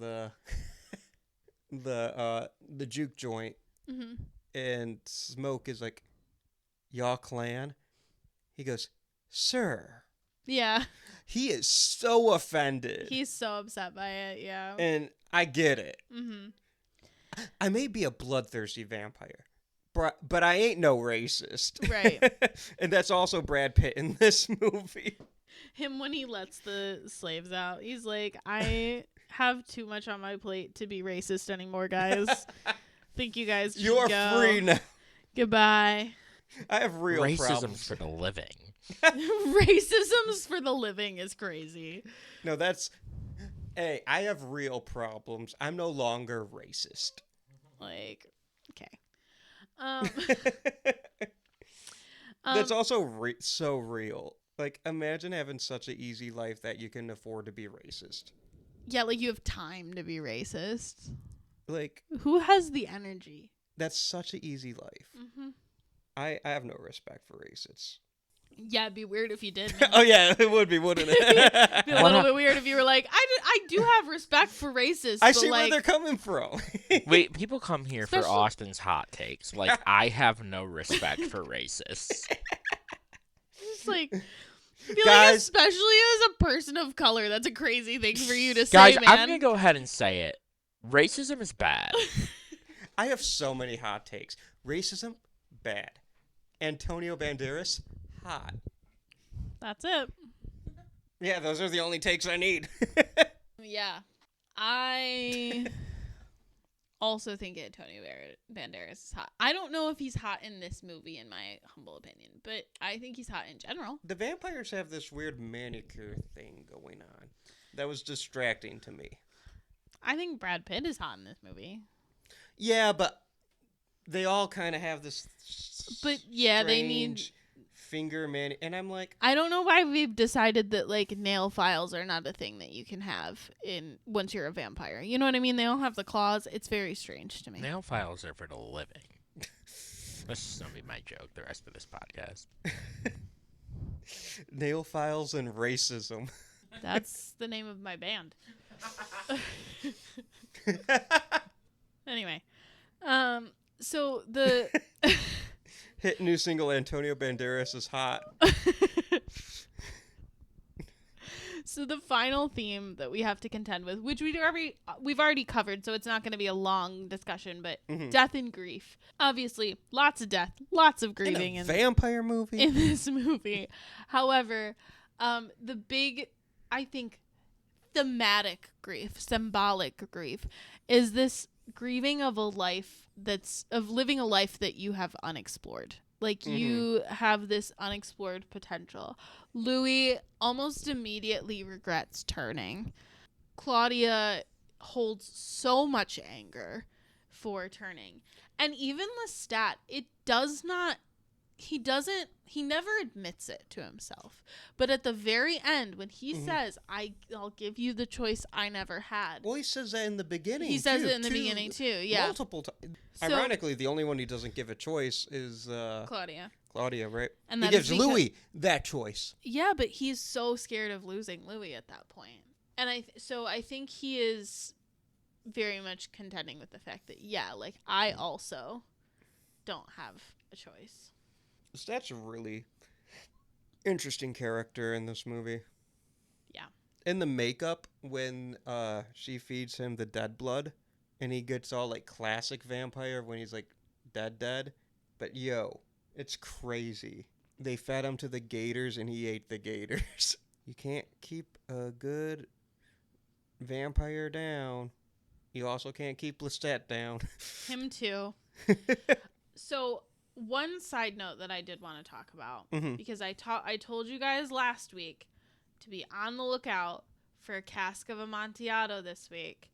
the juke joint and Smoke is like, "Y'all clan?" He goes, "Sir." Yeah. He is so offended. He's so upset by it, yeah. And I get it. I may be a bloodthirsty vampire, but I ain't no racist. Right. And that's also Brad Pitt in this movie. Him when he lets the slaves out, he's like, I have too much on my plate to be racist anymore, guys. Think you guys should You're go. free now. Goodbye. I have real Racism problems. for the living. Racism's for the living is crazy. No, hey, I have real problems. I'm no longer racist. Like, okay. That's also so real. Like, imagine having such an easy life that you can afford to be racist. Yeah, like you have time to be racist. Like, who has the energy? That's such an easy life. I have no respect for racists. Yeah, it'd be weird if you did. Oh, yeah, it would be, wouldn't it? It'd be a little bit weird if you were like, I do have respect for racists. I see where they're coming from. Wait, people come here for Austin's hot takes. Like, I have no respect for racists. Just like, I feel like especially as a person of color, that's a crazy thing for you to say, man. I'm going to go ahead and say it. Racism is bad. I have so many hot takes. Racism, bad. Antonio Banderas, hot. That's it. Yeah, those are the only takes I need. Yeah. I also think Antonio Banderas is hot. I don't know if he's hot in this movie, in my humble opinion, but I think he's hot in general. The vampires have this weird manicure thing going on that was distracting to me. I think Brad Pitt is hot in this movie. Yeah, but they all kind of have this they need finger man, and I'm like, I don't know why we've decided that like nail files are not a thing that you can have once you're a vampire. You know what I mean? They all have the claws. It's very strange to me. Nail files are for the living. That's just gonna be my joke the rest of this podcast. Nail files and racism. That's the name of my band. Anyway, so the hit new single Antonio Banderas is hot. So the final theme that we have to contend with, which we've already covered, so it's not going to be a long discussion, but death and grief. Obviously, lots of death, lots of grieving in a vampire movie. In this movie. However, the big, I think, thematic grief, symbolic grief, is this grieving of living a life that you have unexplored Like, you have this unexplored potential. Louis almost immediately regrets turning. Claudia holds so much anger for turning. And even Lestat, he never admits it to himself. But at the very end, when he says, I'll give you the choice I never had. Well, he says that in the beginning, He says it in the beginning, too, yeah. Multiple times. So, ironically, the only one he doesn't give a choice is Claudia. Claudia, right? And he gives Louis that choice. Yeah, but he's so scared of losing Louis at that point. And I think he is very much contending with the fact that, I also don't have a choice. That's a really interesting character in this movie. Yeah. In the makeup, when she feeds him the dead blood, and he gets all, like, classic vampire when he's, like, dead. But, it's crazy. They fed him to the gators, and he ate the gators. You can't keep a good vampire down. You also can't keep Lestat down. Him too. So, one side note that I did want to talk about, because I told you guys last week to be on the lookout for a cask of Amontillado this week.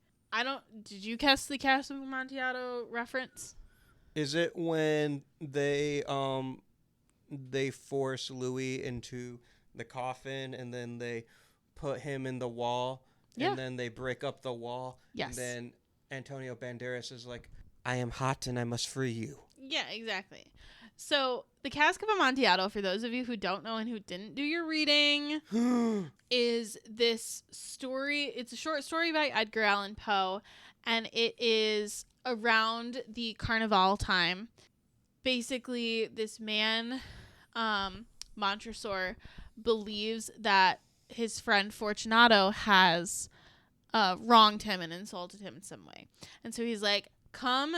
Did you catch the cask of Amontillado reference? Is it when they force Louis into the coffin and then they put him in the wall and then they break up the wall? Yes. And then Antonio Banderas is like, I am hot and I must free you. Yeah, exactly. So the cask of Amontillado, for those of you who don't know and who didn't do your reading, is this story. It's a short story by Edgar Allan Poe, and it is around the Carnival time. Basically, this man, Montresor, believes that his friend Fortunato has wronged him and insulted him in some way. And so he's like, come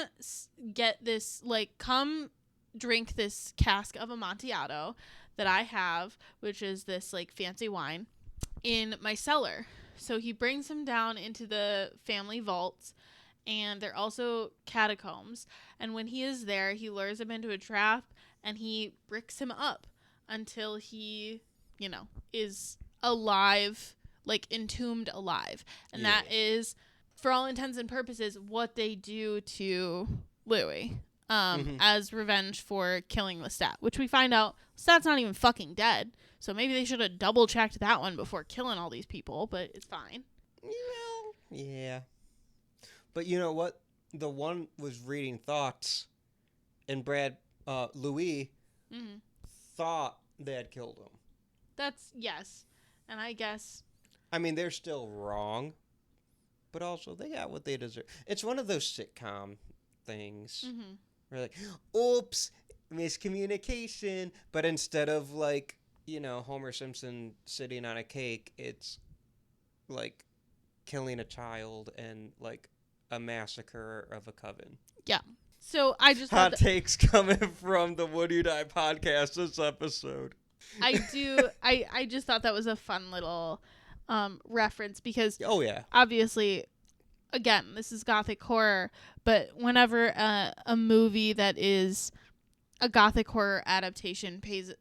drink this cask of Amontillado that I have, which is this, like, fancy wine, in my cellar. So he brings him down into the family vaults, and they're also catacombs. And when he is there, he lures him into a trap, and he bricks him up until he, is alive, like, entombed alive. And that is, for all intents and purposes, what they do to Louis as revenge for killing Lestat, which we find out Lestat's not even fucking dead. So maybe they should have double-checked that one before killing all these people, but it's fine. Yeah. But you know what? The one was reading thoughts, and Louis thought they had killed him. Yes. And I guess... I mean, they're still wrong, but also they got what they deserve. It's one of those sitcom things. Where, like, oops, miscommunication. But instead of, like, Homer Simpson sitting on a cake, it's, like, killing a child and, like, a massacre of a coven. Yeah. So I just hot takes coming from the Would You Die podcast this episode. I just thought that was a fun little reference because obviously, again, this is gothic horror, but whenever a movie that is a gothic horror adaptation pays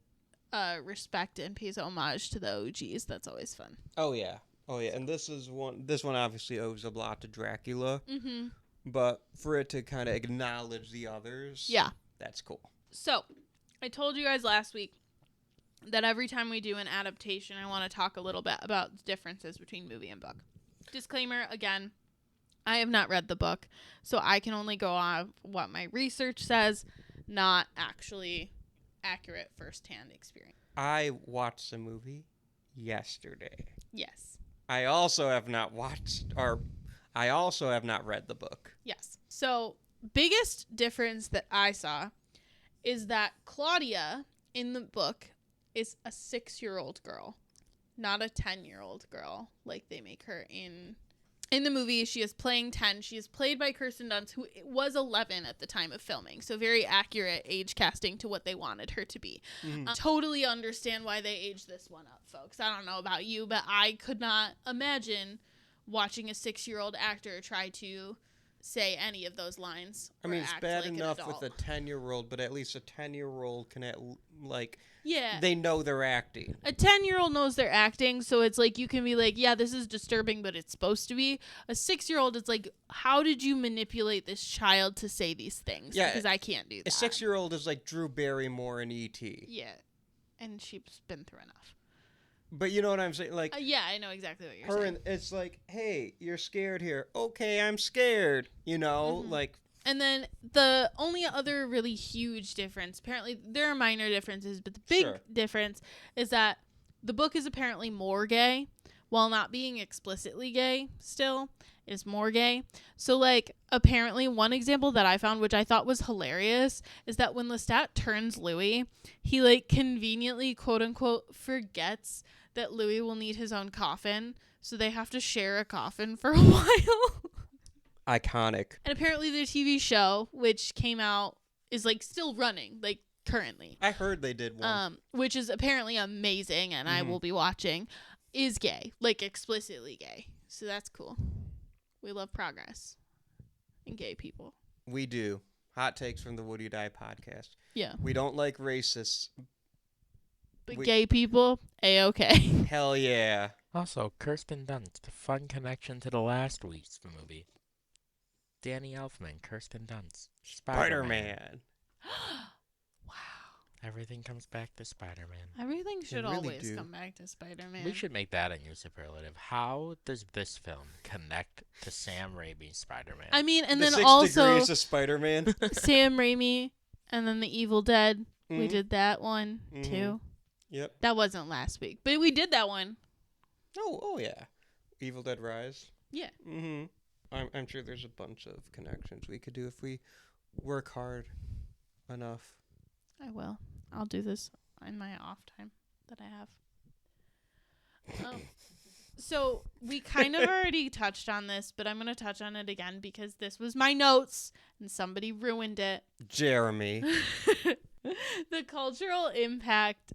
respect and pays homage to the OGs, that's always fun. Oh yeah, and this one obviously owes a lot to Dracula, but for it to kind of acknowledge the others, that's cool. So, I told you guys last week that every time we do an adaptation, I want to talk a little bit about the differences between movie and book. Disclaimer, again, I have not read the book, so I can only go off what my research says, not actually accurate firsthand experience. I watched the movie yesterday. Yes. I also have not read the book. Yes. So, biggest difference that I saw is that Claudia in the book is a 6-year-old girl, not a 10-year-old girl like they make her in the movie. She is playing 10. She is played by Kirsten Dunst, who was 11 at the time of filming. So very accurate age casting to what they wanted her to be. Totally understand why they aged this one up, folks. I don't know about you, but I could not imagine watching a 6-year-old actor try to say any of those lines. I mean, it's bad like enough with a 10-year-old, but at least a 10-year-old can they know they're acting. A 10-year-old knows they're acting, so it's like you can be like, yeah, this is disturbing, but it's supposed to be. A 6-year-old, it's like, how did you manipulate this child to say these things? Yeah, because I can't do that. A 6-year-old is like Drew Barrymore in E.T. Yeah, and she's been through enough. But you know what I'm saying? Like, yeah, I know exactly what you're saying. It's like, hey, you're scared here. Okay, I'm scared. You know, like. And then the only other really huge difference, apparently there are minor differences, but the big difference is that the book is apparently more gay, while not being explicitly gay still. Is more gay. So, like, apparently one example that I found, which I thought was hilarious, is that when Lestat turns Louis, he, like, conveniently, quote-unquote, forgets that Louis will need his own coffin, so they have to share a coffin for a while. Iconic. And apparently the TV show, which came out, is, like, still running, like, currently. I heard they did one. Which is apparently amazing, and I will be watching, is gay. Like, explicitly gay. So that's cool. We love progress and gay people. We do. Hot takes from the Would You Die podcast. Yeah. We don't like racists. But gay people, A-okay. Hell yeah. Also, Kirsten Dunst, fun connection to the last week's movie. Danny Elfman, Kirsten Dunst. Spider-Man. Wow. Everything comes back to Spider-Man. Everything should always come back to Spider-Man. We should make that a new superlative. How does this film connect to Sam Raimi's Spider-Man? I mean, and the then 6 also Degrees of Spider-Man. Sam Raimi, and then The Evil Dead. We did that one too. Yep. That wasn't last week, but we did that one. Oh yeah. Evil Dead Rise. Yeah. I'm sure there's a bunch of connections we could do if we work hard enough. I will. I'll do this in my off time that I have. So we kind of already touched on this, but I'm going to touch on it again because this was my notes and somebody ruined it. Jeremy. The cultural impact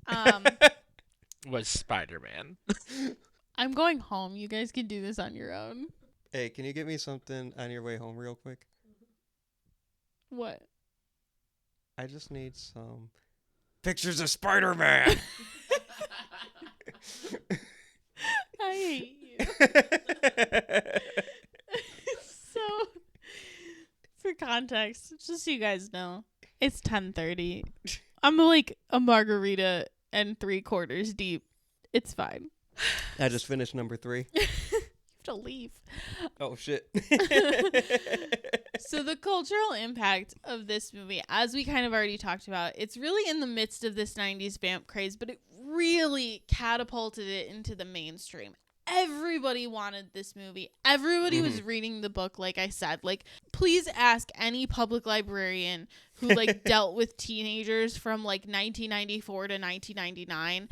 was Spider-Man. I'm going home. You guys can do this on your own. Hey, can you get me something on your way home real quick? What? I just need some pictures of Spider-Man. I hate you. So, for context, just so you guys know, it's 10:30. I'm like a margarita and 3/4 deep. It's fine. I just finished number 3. You have to leave. Oh, shit. So the cultural impact of this movie, as we kind of already talked about, it's really in the midst of this 90s vamp craze, but it really catapulted it into the mainstream. Everybody wanted this movie. Everybody was reading the book, like I said. Like, please ask any public librarian who, like, dealt with teenagers from, like, 1994 to 1999,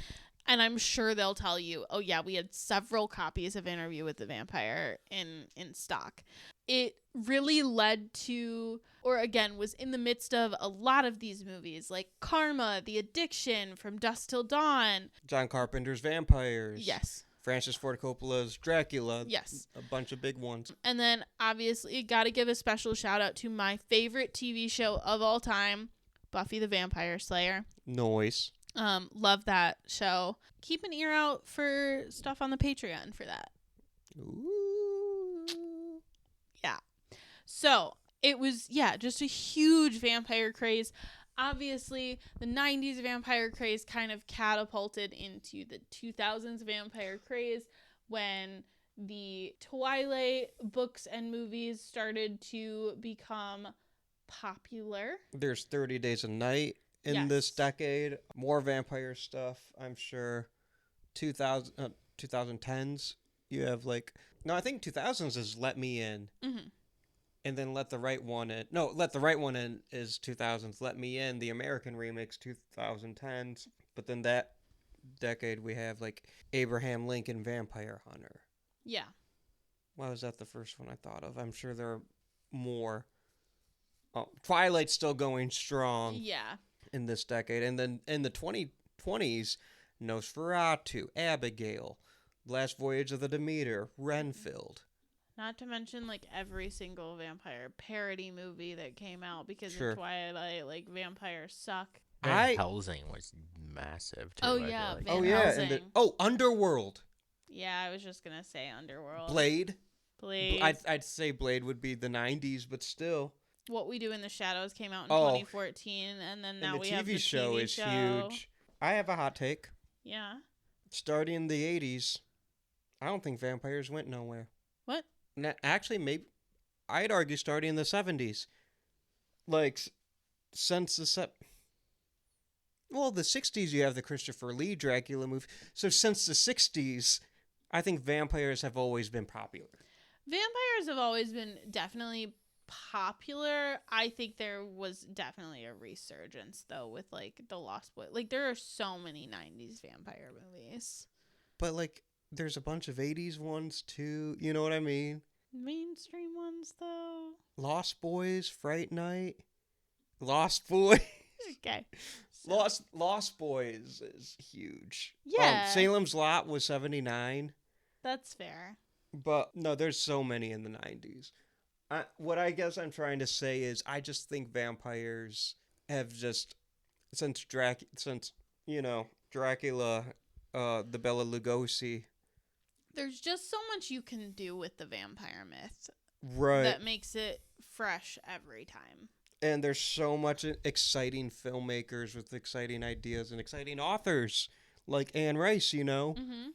and I'm sure they'll tell you, oh, yeah, we had several copies of Interview with the Vampire in stock. It really led to, or again, was in the midst of a lot of these movies, like Karma, The Addiction, From Dusk Till Dawn. John Carpenter's Vampires. Yes. Francis Ford Coppola's Dracula. Yes. A bunch of big ones. And then, obviously, got to give a special shout out to my favorite TV show of all time, Buffy the Vampire Slayer. Noise. Love that show. Keep an ear out for stuff on the Patreon for that. Ooh. Yeah. So, it was, just a huge vampire craze. Obviously, the 90s vampire craze kind of catapulted into the 2000s vampire craze when the Twilight books and movies started to become popular. There's 30 Days a Night in this decade. More vampire stuff, I'm sure. 2010s, you have like... No, I think 2000s is Let Me In. Mm-hmm. And then Let the Right One In. No, Let the Right One In is 2000s. Let Me In, the American remix, 2010s. But then that decade we have like Abraham Lincoln Vampire Hunter. Yeah. Why was that the first one I thought of? I'm sure there are more. Oh, Twilight's still going strong. Yeah. In this decade. And then in the 2020s, Nosferatu, Abigail, Last Voyage of the Demeter, Renfield. Not to mention, like, every single vampire parody movie that came out because Sure. in Twilight, like, vampires suck. Van Helsing was massive, too. Oh, I feel yeah, like. Van yeah, Helsing. Underworld. Yeah, I was just gonna say Underworld. Blade. Blade. I'd say Blade would be the 90s, but still. What We Do in the Shadows came out in Oh. 2014, and then now And we the have the TV show TV is show. huge. I have a hot take. Yeah. Starting in the 80s, I don't think vampires went nowhere. What? Actually, maybe I'd argue starting in the 70s. Like, since the 60s, you have the Christopher Lee Dracula movie. So since the 60s, I think vampires have always been popular. Vampires have always been definitely popular. I think there was definitely a resurgence, though, with, like, The Lost Boy. Like, there are so many 90s vampire movies. But, like, there's a bunch of 80s ones, too. You know what I mean? Mainstream ones, though. Lost Boys, Fright Night. Lost Boys. Okay. Lost Boys is huge. Yeah. Salem's Lot was 79. That's fair. But, no, there's so many in the 90s. What I guess I'm trying to say is I just think vampires have just, since Dracula, the Bela Lugosi. There's just so much you can do with the vampire myth. Right. That makes it fresh every time. And there's so much exciting filmmakers with exciting ideas and exciting authors like Anne Rice, Mm-hmm.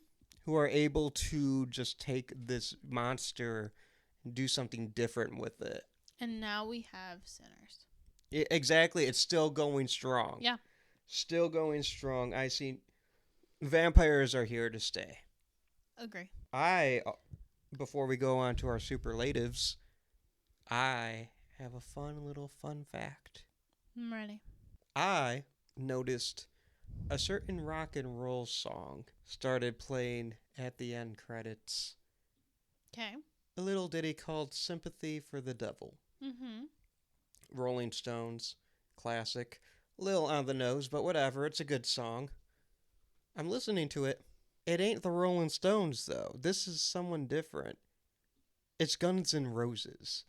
who are able to just take this monster and do something different with it. And now we have Sinners. Exactly. It's still going strong. Yeah. Still going strong. I see vampires are here to stay. Agree. Before we go on to our superlatives, I have a fun fact. I'm ready. I noticed a certain rock and roll song started playing at the end credits. Okay. A little ditty called Sympathy for the Devil. Mm-hmm. Rolling Stones, classic. A little on the nose, but whatever. It's a good song. I'm listening to it. It ain't the Rolling Stones, though. This is someone different. It's Guns N' Roses.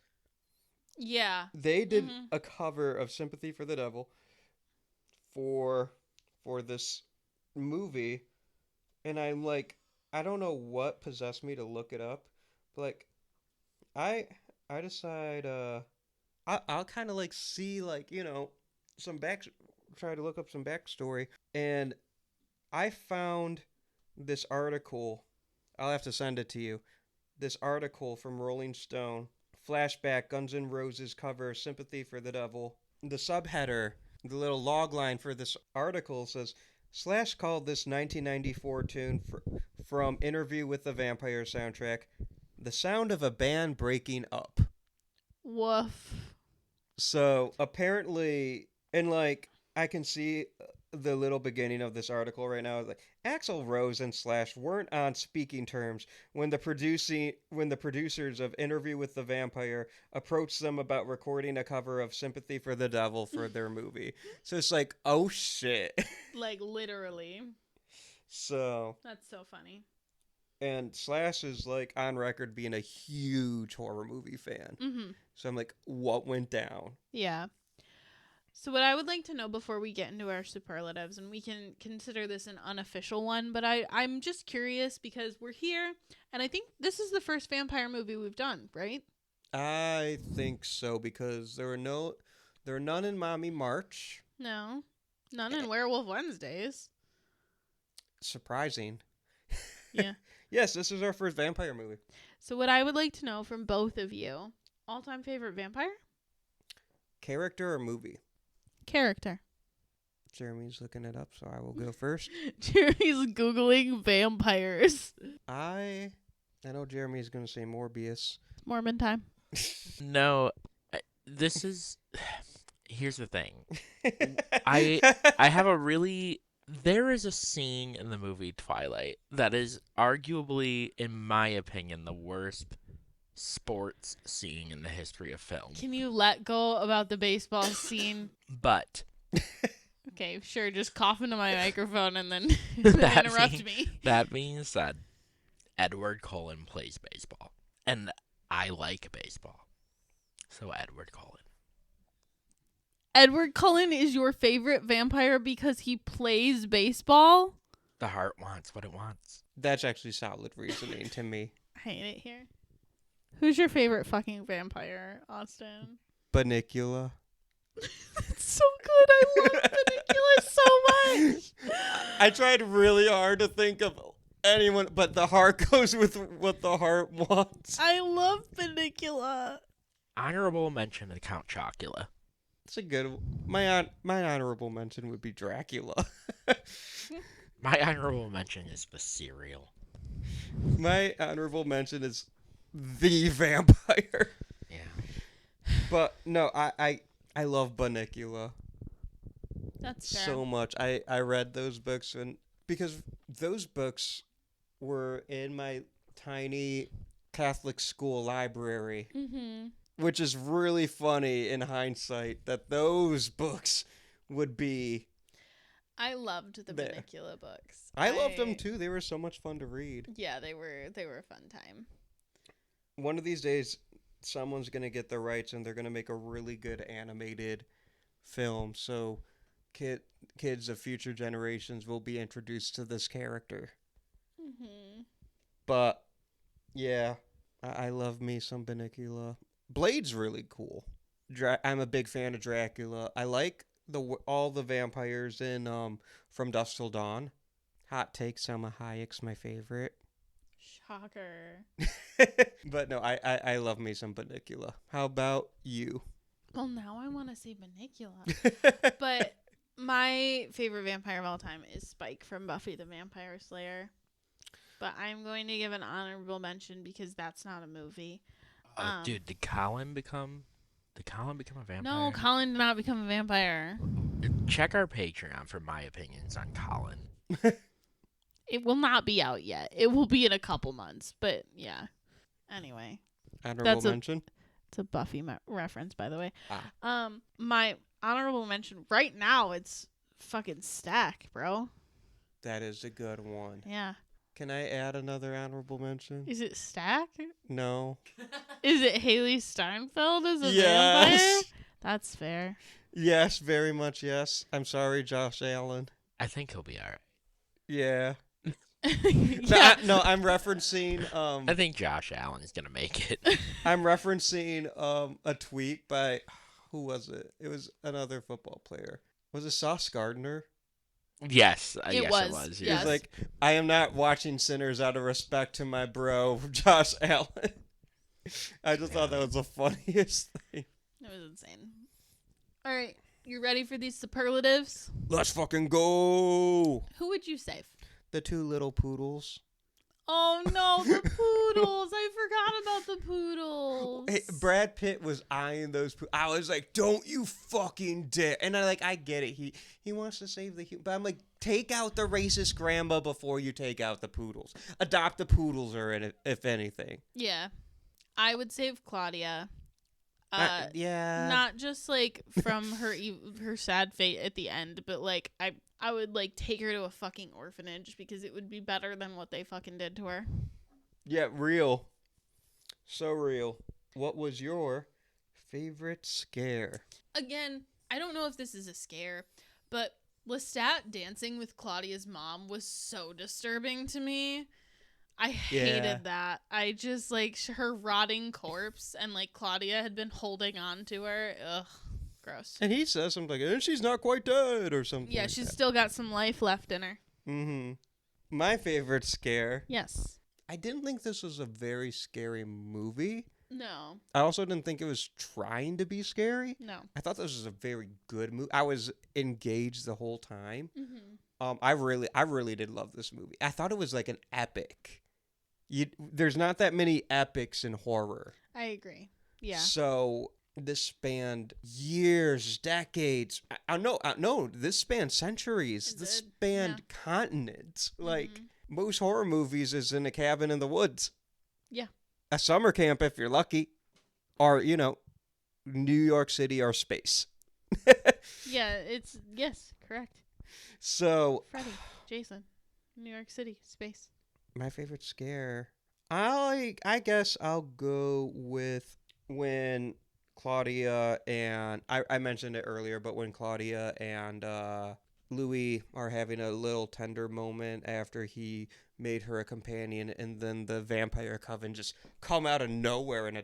Yeah. They did a cover of Sympathy for the Devil for this movie, and I'm like, I don't know what possessed me to look it up, but like, I decide I'll kind of like see like try to look up some backstory, and I found this article. I'll have to send it to you. This article from Rolling Stone. Flashback, Guns N' Roses cover, Sympathy for the Devil. The subheader, the little log line for this article says, Slash called this 1994 tune from Interview with the Vampire soundtrack, the sound of a band breaking up. Woof. So, apparently, and like, I can see the little beginning of this article right now. Like, Axl Rose and Slash weren't on speaking terms when the producers of Interview with the Vampire approached them about recording a cover of Sympathy for the Devil for their movie. So it's like, oh shit. Like, literally. So. That's so funny. And Slash is like on record being a huge horror movie fan. Mm-hmm. So I'm like, what went down? Yeah. So what I would like to know before we get into our superlatives, and we can consider this an unofficial one, but I'm just curious because we're here, and I think this is the first vampire movie we've done, right? I think so, because there are none in Mommy March. No. None in Werewolf Wednesdays. Surprising. Yeah. Yes, this is our first vampire movie. So what I would like to know from both of you, all-time favorite vampire? Character or movie? Character. Jeremy's looking it up, so I will go first. Jeremy's Googling vampires. I know Jeremy's going to say Morbius. It's Mormon time. No, this is... Here's the thing. I have a really... There is a scene in the movie Twilight that is arguably, in my opinion, the worst sports scene in the history of film. Can you let go about the baseball scene? But... Okay, sure, just cough into my microphone and then interrupt me. That being said, Edward Cullen plays baseball. And I like baseball. So Edward Cullen. Edward Cullen is your favorite vampire because he plays baseball? The heart wants what it wants. That's actually solid reasoning to me. I hate it here. Who's your favorite fucking vampire, Austin? Banicula. That's so good. I love Banicula so much. I tried really hard to think of anyone, but the heart goes with what the heart wants. I love Banicula. Honorable mention to Count Chocula. It's a good. My honorable mention would be Dracula. My honorable mention is the cereal. My honorable mention is the vampire. Yeah. But no, I love Banicula. That's fair. So much. I read those books because those books were in my tiny Catholic school library. Mm-hmm. Which is really funny in hindsight that those books would be. I loved the there. Banicula books. I loved them too. They were so much fun to read. Yeah, they were a fun time. One of these days, someone's gonna get the rights and they're gonna make a really good animated film. So, kids of future generations will be introduced to this character. Mm-hmm. But yeah, I love me some Banicula. Blade's really cool. I'm a big fan of Dracula. I like all the vampires in From Dusk Till Dawn. Hot take: Selma Hayek's my favorite. Shocker. But no, I love me some Banicula. How about you? Well, now I want to say Banicula. But my favorite vampire of all time is Spike from Buffy the Vampire Slayer. But I'm going to give an honorable mention because that's not a movie. Dude, did Colin become a vampire? No, Colin did not become a vampire. Check our Patreon for my opinions on Colin. It will not be out yet. It will be in a couple months, but yeah. Anyway, Honorable mention? It's a Buffy reference, by the way. Ah. My honorable mention right now, it's fucking Stack, bro. That is a good one. Yeah. Can I add another honorable mention? Is it Stack? No. Is it Haley Steinfeld as a Yes. vampire? That's fair. Yes, very much yes. I'm sorry, Josh Allen. I think he'll be alright. Yeah. Yeah. No, I'm referencing I think Josh Allen is gonna make it. I'm referencing a tweet by who was it? It was another football player. Was it Sauce Gardner? Yes, It yes, it was, was. yes. He's like, I am not watching Sinners out of respect to my bro, Josh Allen. I just thought that was the funniest thing. It was insane. All right. You ready for these superlatives? Let's fucking go. Who would you save? The two little poodles. Oh, no. The poodles. I forgot about the poodles. Hey, Brad Pitt was eyeing those poodles. I was like, don't you fucking dare. And I get it. He wants to save the human. But I'm like, take out the racist grandma before you take out the poodles. Adopt the poodles or if anything. Yeah. I would save Claudia. Yeah. Not just like from her sad fate at the end, but like I would like take her to a fucking orphanage because it would be better than what they fucking did to her. Yeah, real. So real. What was your favorite scare? Again, I don't know if this is a scare, but Lestat dancing with Claudia's mom was so disturbing to me. I hated that. I just, like, her rotting corpse, and, like, Claudia had been holding on to her. Ugh, gross. And he says something like, and she's not quite dead, or something. Yeah, like she's that. still got some life left in her. Mm-hmm. My favorite scare. Yes. I didn't think this was a very scary movie. No. I also didn't think it was trying to be scary. No. I thought this was a very good movie. I was engaged the whole time. Mm-hmm. I really did love this movie. I thought it was like an epic. There's not that many epics in horror. I agree. Yeah. So this spanned years, decades. No, this spanned centuries. This spanned continents. Like most horror movies is in a cabin in the woods. Yeah. A summer camp if you're lucky. Or, New York City or space. Yeah, yes, correct. So Freddy, Jason, New York City, space. my favorite scare. I guess I'll go with when Claudia and I mentioned it earlier, but when Claudia and Louis are having a little tender moment after he made her a companion, and then the vampire coven just come out of nowhere and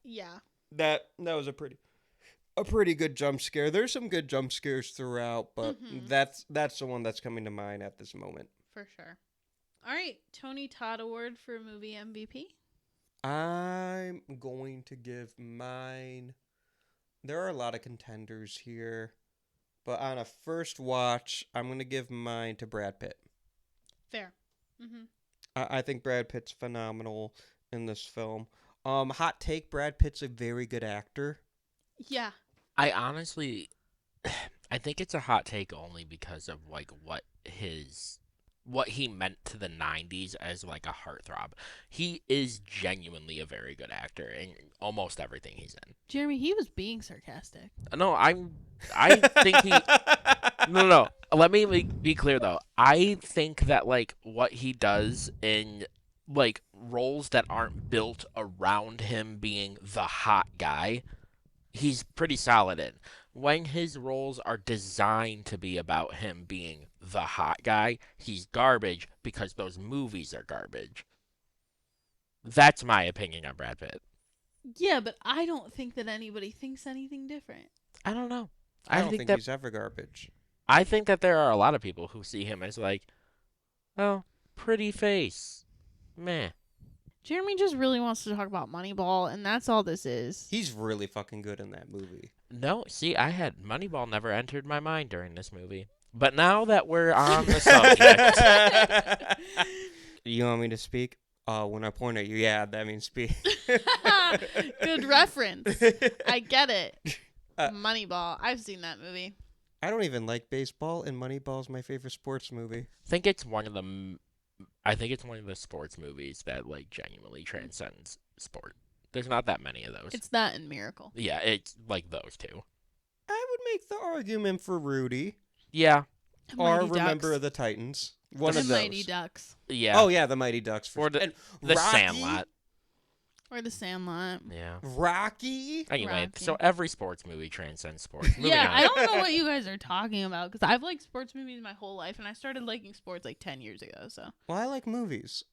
Yeah. that was a pretty good jump scare. There's some good jump scares throughout, but that's the one that's coming to mind at this moment. For sure. All right, Tony Todd Award for movie MVP. I'm going to give mine. There are a lot of contenders here, but on a first watch, I'm going to give mine to Brad Pitt. Fair. Mm-hmm. I think Brad Pitt's phenomenal in this film. Hot take: Brad Pitt's a very good actor. Yeah. I honestly, I think it's a hot take only because of like what he meant to the 90s as like a heartthrob. He is genuinely a very good actor in almost everything he's in. Jeremy, he was being sarcastic. No, I think he No. Let me be clear though. I think that like what he does in like roles that aren't built around him being the hot guy, he's pretty solid in. When his roles are designed to be about him being the hot guy, he's garbage because those movies are garbage. That's my opinion on Brad Pitt. Yeah, but I don't think that anybody thinks anything different. I don't know. I don't think he's ever garbage. I think that there are a lot of people who see him as like, oh, pretty face. Meh. Jeremy just really wants to talk about Moneyball, and that's all this is. He's really fucking good in that movie. No, see, Moneyball never entered my mind during this movie. But now that we're on the subject. You want me to speak? When I point at you, yeah, that means speak. Good reference. I get it. Moneyball. I've seen that movie. I don't even like baseball, and Moneyball's my favorite sports movie. I think it's one of the sports movies that like genuinely transcends sport. There's not that many of those. It's that and Miracle. Yeah, it's like those two. I would make the argument for Rudy. Yeah. Or Remember the Titans. One of those. Mighty Ducks. Yeah. Oh yeah, the Mighty Ducks. Or the Sandlot. Or the Sandlot. Yeah. Rocky. Anyway, Rocky. So every sports movie transcends sports. Yeah, I don't know what you guys are talking about because I've liked sports movies my whole life, and I started liking sports like 10 years ago. So. Well, I like movies.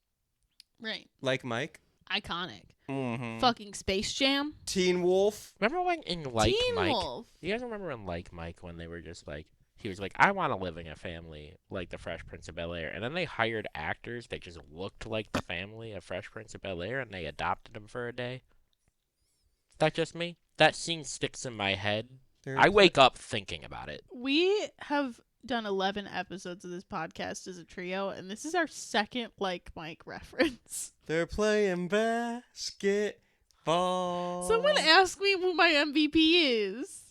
Right. Like Mike. Iconic. Mm-hmm. Fucking Space Jam. Teen Wolf. Remember when in Like Teen Mike? Wolf. You guys remember in Like Mike when they were just like, he was like, I want to live in a family like the Fresh Prince of Bel-Air. And then they hired actors that just looked like the family of Fresh Prince of Bel-Air and they adopted them for a day. Is that just me? That scene sticks in my head. I wake up thinking about it. We have done 11 episodes of this podcast as a trio, and this is our second Like Mike reference. They're playing basketball. Someone ask me who my MVP is.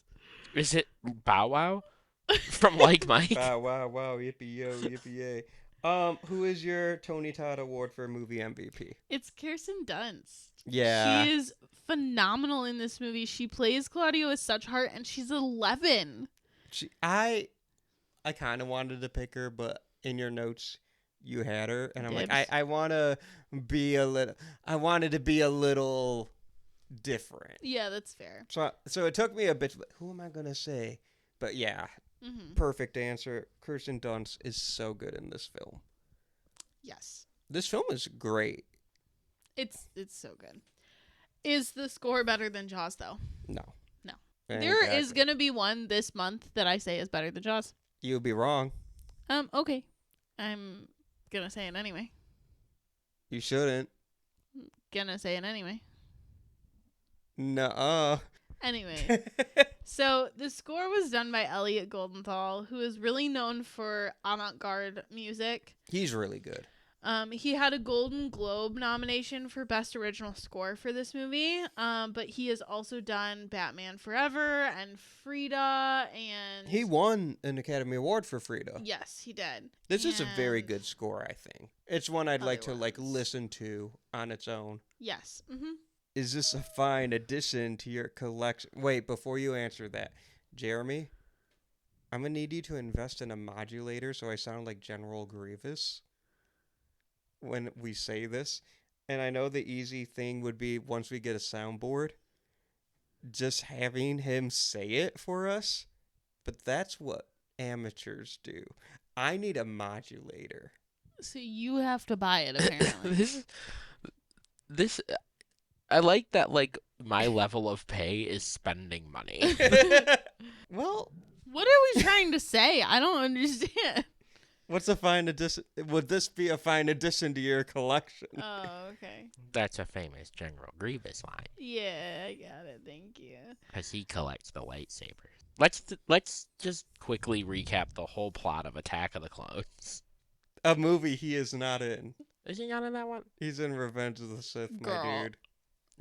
Is it Bow Wow from Like Mike? Wow, wow, wow, yippee yo, yippee yay. Who is your Tony Todd Award for movie MVP? It's Kirsten Dunst. Yeah. She is phenomenal in this movie. She plays Claudia with such heart, and she's 11. I kind of wanted to pick her, but in your notes you had her, and I'm Dibs. like, I wanted to be a little different. Yeah, that's fair. So it took me a bit. Who am I gonna say? But yeah, perfect answer. Kirsten Dunst is so good in this film. Yes. This film is great. It's so good. Is the score better than Jaws, though? No. There is going to be one this month that I say is better than Jaws. You'd be wrong. Okay. I'm going to say it anyway. You shouldn't. Gonna say it anyway. Nuh-uh. Anyway. So the score was done by Elliot Goldenthal, who is really known for avant-garde music. He's really good. He had a Golden Globe nomination for Best Original Score for this movie, but he has also done Batman Forever and Frida, and... He won an Academy Award for Frida. Yes, he did. This is a very good score, I think. It's one I'd like to ones. listen to on its own. Yes. Mm-hmm. Is this a fine addition to your collection? Wait, before you answer that, Jeremy, I'm going to need you to invest in a modulator so I sound like General Grievous when we say this. And I know the easy thing would be once we get a soundboard, just having him say it for us. But that's what amateurs do. I need a modulator. So you have to buy it, apparently. This I like that, like, my level of pay is spending money. Well, What are we trying to say? I don't understand. what's a fine addition? Would this be a fine addition to your collection? Oh, okay. That's a famous General Grievous line. Yeah, I got it. Thank you. Because he collects the lightsabers. Let's just quickly recap the whole plot of Attack of the Clones. A movie he is not in. Is he not in that one? He's in Revenge of the Sith, Girl. my dude.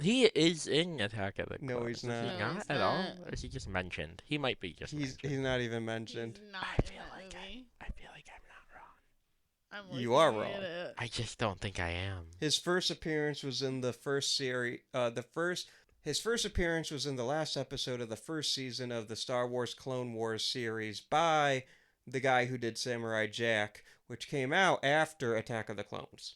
He is in Attack of the Clones. No, he's not. Is he No, not he's at all? not. Or is he just mentioned? He might be just He's mentioned. not even mentioned. He's not I in feel that like movie. I feel like I'm not wrong. I'm You are looking wrong. at it. I just don't think I am. His first appearance was in the first series. His first appearance was in the last episode of the first season of the Star Wars Clone Wars series by the guy who did Samurai Jack, which came out after Attack of the Clones.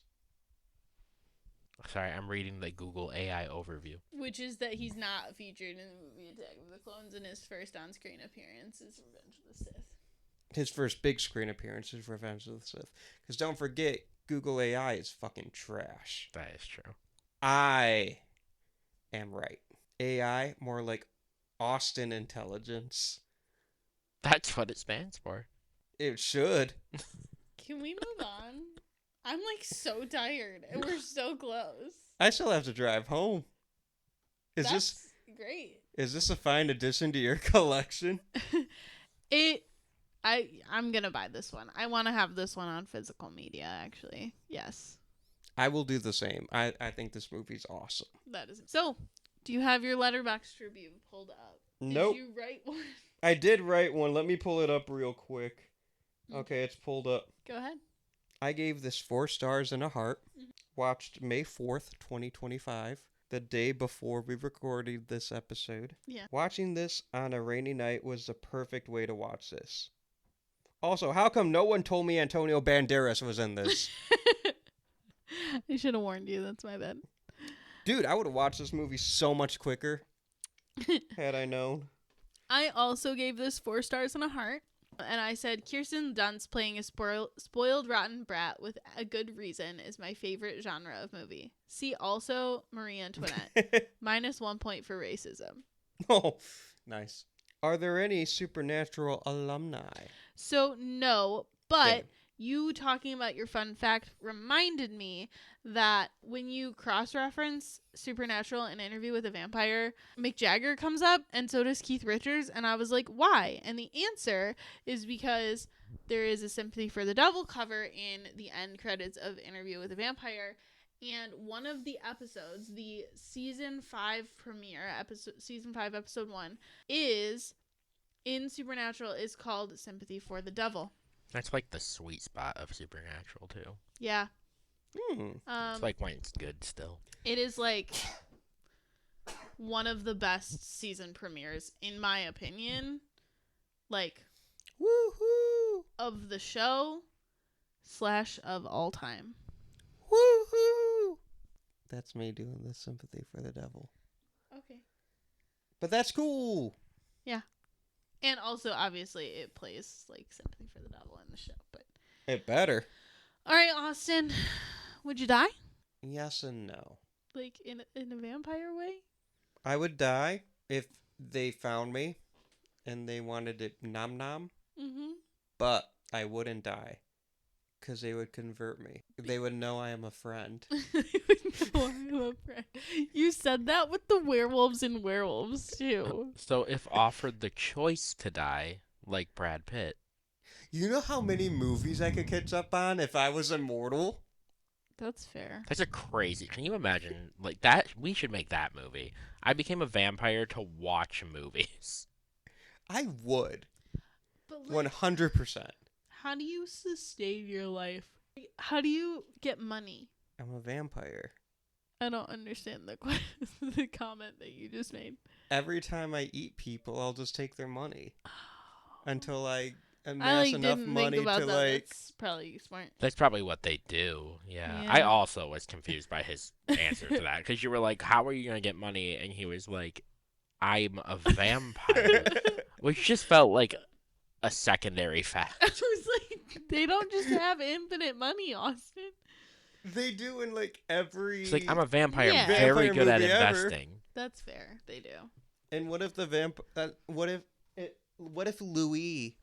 Sorry, I'm reading the Google AI overview. Which is that he's not featured in the movie Attack of the Clones, and his first on-screen appearance is Revenge of the Sith. His first big screen appearance is Revenge of the Sith. Because don't forget, Google AI is fucking trash. That is true. I am right. AI, more like Austin Intelligence. That's what it stands for. It should. Can we move on? I'm like so tired, and we're so close. I still have to drive home. That's great. Is this a fine addition to your collection? I'm gonna buy this one. I want to have this one on physical media, actually. Yes. I will do the same. I think this movie's awesome. That is so. Do you have your Letterboxd review pulled up? Nope. Did you write one? I did write one. Let me pull it up real quick. Okay, it's pulled up. Go ahead. I gave this 4 stars and a heart. Watched May 4th, 2025, the day before we recorded this episode. Yeah. Watching this on a rainy night was the perfect way to watch this. Also, how come no one told me Antonio Banderas was in this? I should have warned you. That's my bad. Dude, I would have watched this movie so much quicker had I known. I also gave this 4 stars and a heart. And I said, Kirsten Dunst playing a spoiled rotten brat with a good reason is my favorite genre of movie. See also Marie Antoinette. -1 point for racism. Oh, nice. Are there any Supernatural alumni? So, no, but Good. you talking about your fun fact reminded me that when you cross-reference Supernatural and Interview with a Vampire, Mick Jagger comes up and so does Keith Richards, and I was like, why? And the answer is because there is a Sympathy for the Devil cover in the end credits of Interview with a Vampire, and one of the episodes, the season 5 premiere, season 5 episode 1, is in Supernatural is called Sympathy for the Devil. That's like the sweet spot of Supernatural, too. Yeah. It's like when it's good still. It is like one of the best season premieres, in my opinion. Like, Woohoo! of the show / of all time. Woohoo! That's me doing the Sympathy for the Devil. Okay. But that's cool. Yeah. And also, obviously, it plays like Sympathy for the Devil in the show. But It better. all right, Austin, would you die? Yes and no. Like in a vampire way? I would die if they found me and they wanted it nom. Mm-hmm. But I wouldn't die. Because they would convert me. They would know I am a friend. You said that with the werewolves and werewolves too. So if offered the choice to die, like Brad Pitt. You know how many movies I could catch up on if I was immortal? That's fair. That's a crazy. Can you imagine like that? We should make that movie. I became a vampire to watch movies. I would. But like, 100%. how do you sustain your life? How do you get money? I'm a vampire. I don't understand the comment that you just made. Every time I eat people, I'll just take their money. Until I amass enough didn't money think about to that. like. That's probably smart. That's probably what they do. Yeah. I also was confused by his answer to that because you were like, "How are you gonna get money?" And he was like, "I'm a vampire," which just felt like a secondary fact. I was like, they don't just have infinite money, Austin. They do in like every. It's like, I'm a vampire. Yeah. I'm very Vampire good at movie ever. investing. That's fair. They do. And what if the what if Louis?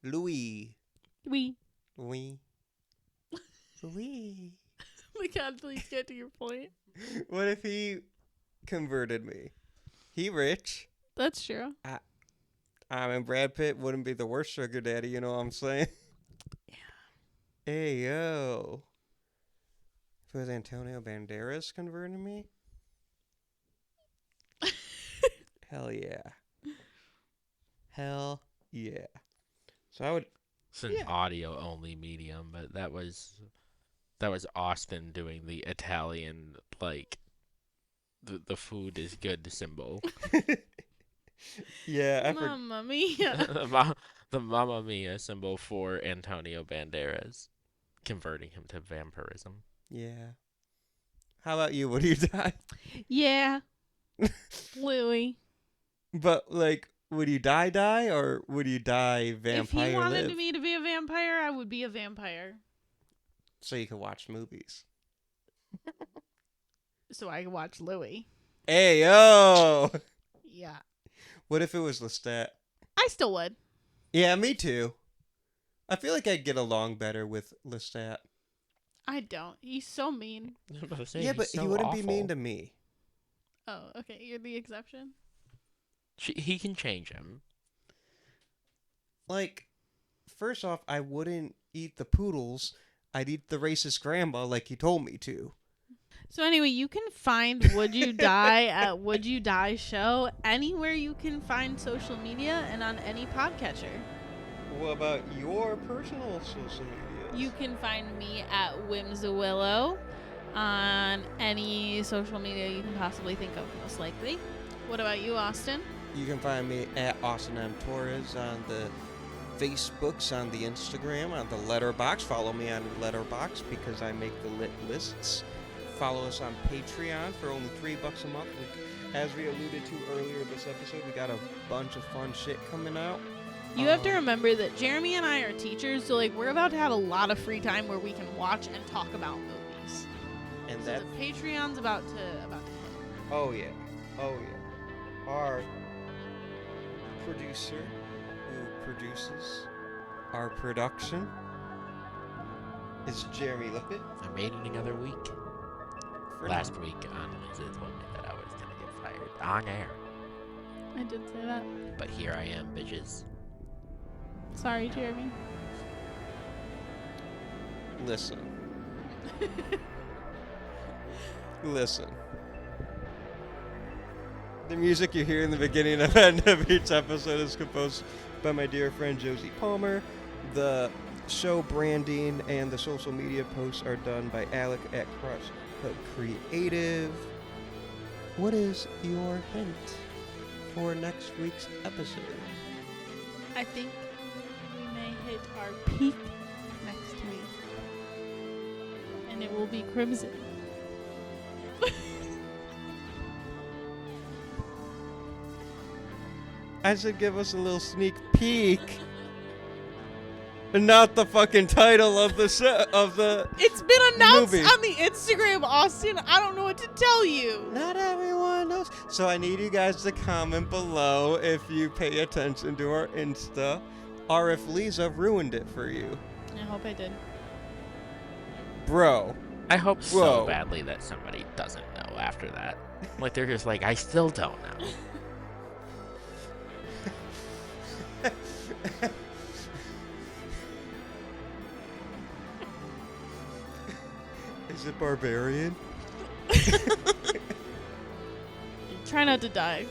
We. Louis. My God, please get to your point. What if he converted me? He rich. That's true. I mean, Brad Pitt wouldn't be the worst sugar daddy, you know what I'm saying? Yeah. Hey, yo. If it was Antonio Banderas converting me? Hell yeah. Hell yeah. So I would... It's an audio-only medium, but that was Austin doing the Italian, like, the food is good symbol. Yeah, Mamma mia. the Mamma Mia symbol for Antonio Banderas, converting him to vampirism. Yeah. How about you? Would you die? Yeah. Louis. But, like, would you die, or would you die vampire If he wanted live? me to be a vampire, I would be a vampire. So you could watch movies. So I could watch Louis. Hey, yo! Yeah. What if it was Lestat? I still would. Yeah, me too. I feel like I'd get along better with Lestat. I don't. He's so mean. Yeah, but he wouldn't be mean to me. Oh, okay. You're the exception? He can change him. Like, first off, I wouldn't eat the poodles. I'd eat the racist grandma like he told me to. So anyway, you can find Would You Die at Would You Die Show anywhere you can find social media and on any podcatcher. What about your personal social media? You can find me at Whimsawillow on any social media you can possibly think of, most likely. What about you, Austin? You can find me at Austin M. Torres on the Facebooks, on the Instagram, on the Letterboxd. Follow me on Letterboxd because I make the lit lists. Follow us on Patreon for only $3 a month. As we alluded to earlier this episode, we got a bunch of fun shit coming out. You have to remember that Jeremy and I are teachers, so like we're about to have a lot of free time where we can watch and talk about movies. And So that, the Patreon's about to hit. oh yeah. Our producer who produces our production is Jeremy Lippitt. I made it another week. For Last week, Anneliese told me that I was gonna get fired on air, I did say that. but here I am, bitches. Sorry, Jeremy. Listen. Listen. The music you hear in the beginning and end of each episode is composed by my dear friend Josie Palmer. The show branding and the social media posts are done by Alec at Crosshook Creative. What is your hint for next week's episode? I think we may hit our peak next week. And it will be Crimson. I should give us a little sneak peek. Not the fucking title of the show, of the It's been announced movie. on the Instagram, Austin. I don't know what to tell you. Not everyone knows. So I need you guys to comment below if you pay attention to our Insta or if Lisa ruined it for you. I hope I did. Bro. I hope so Whoa. badly that somebody doesn't know after that. Like, they're just like, I still don't know. Is it barbarian? Try not to die.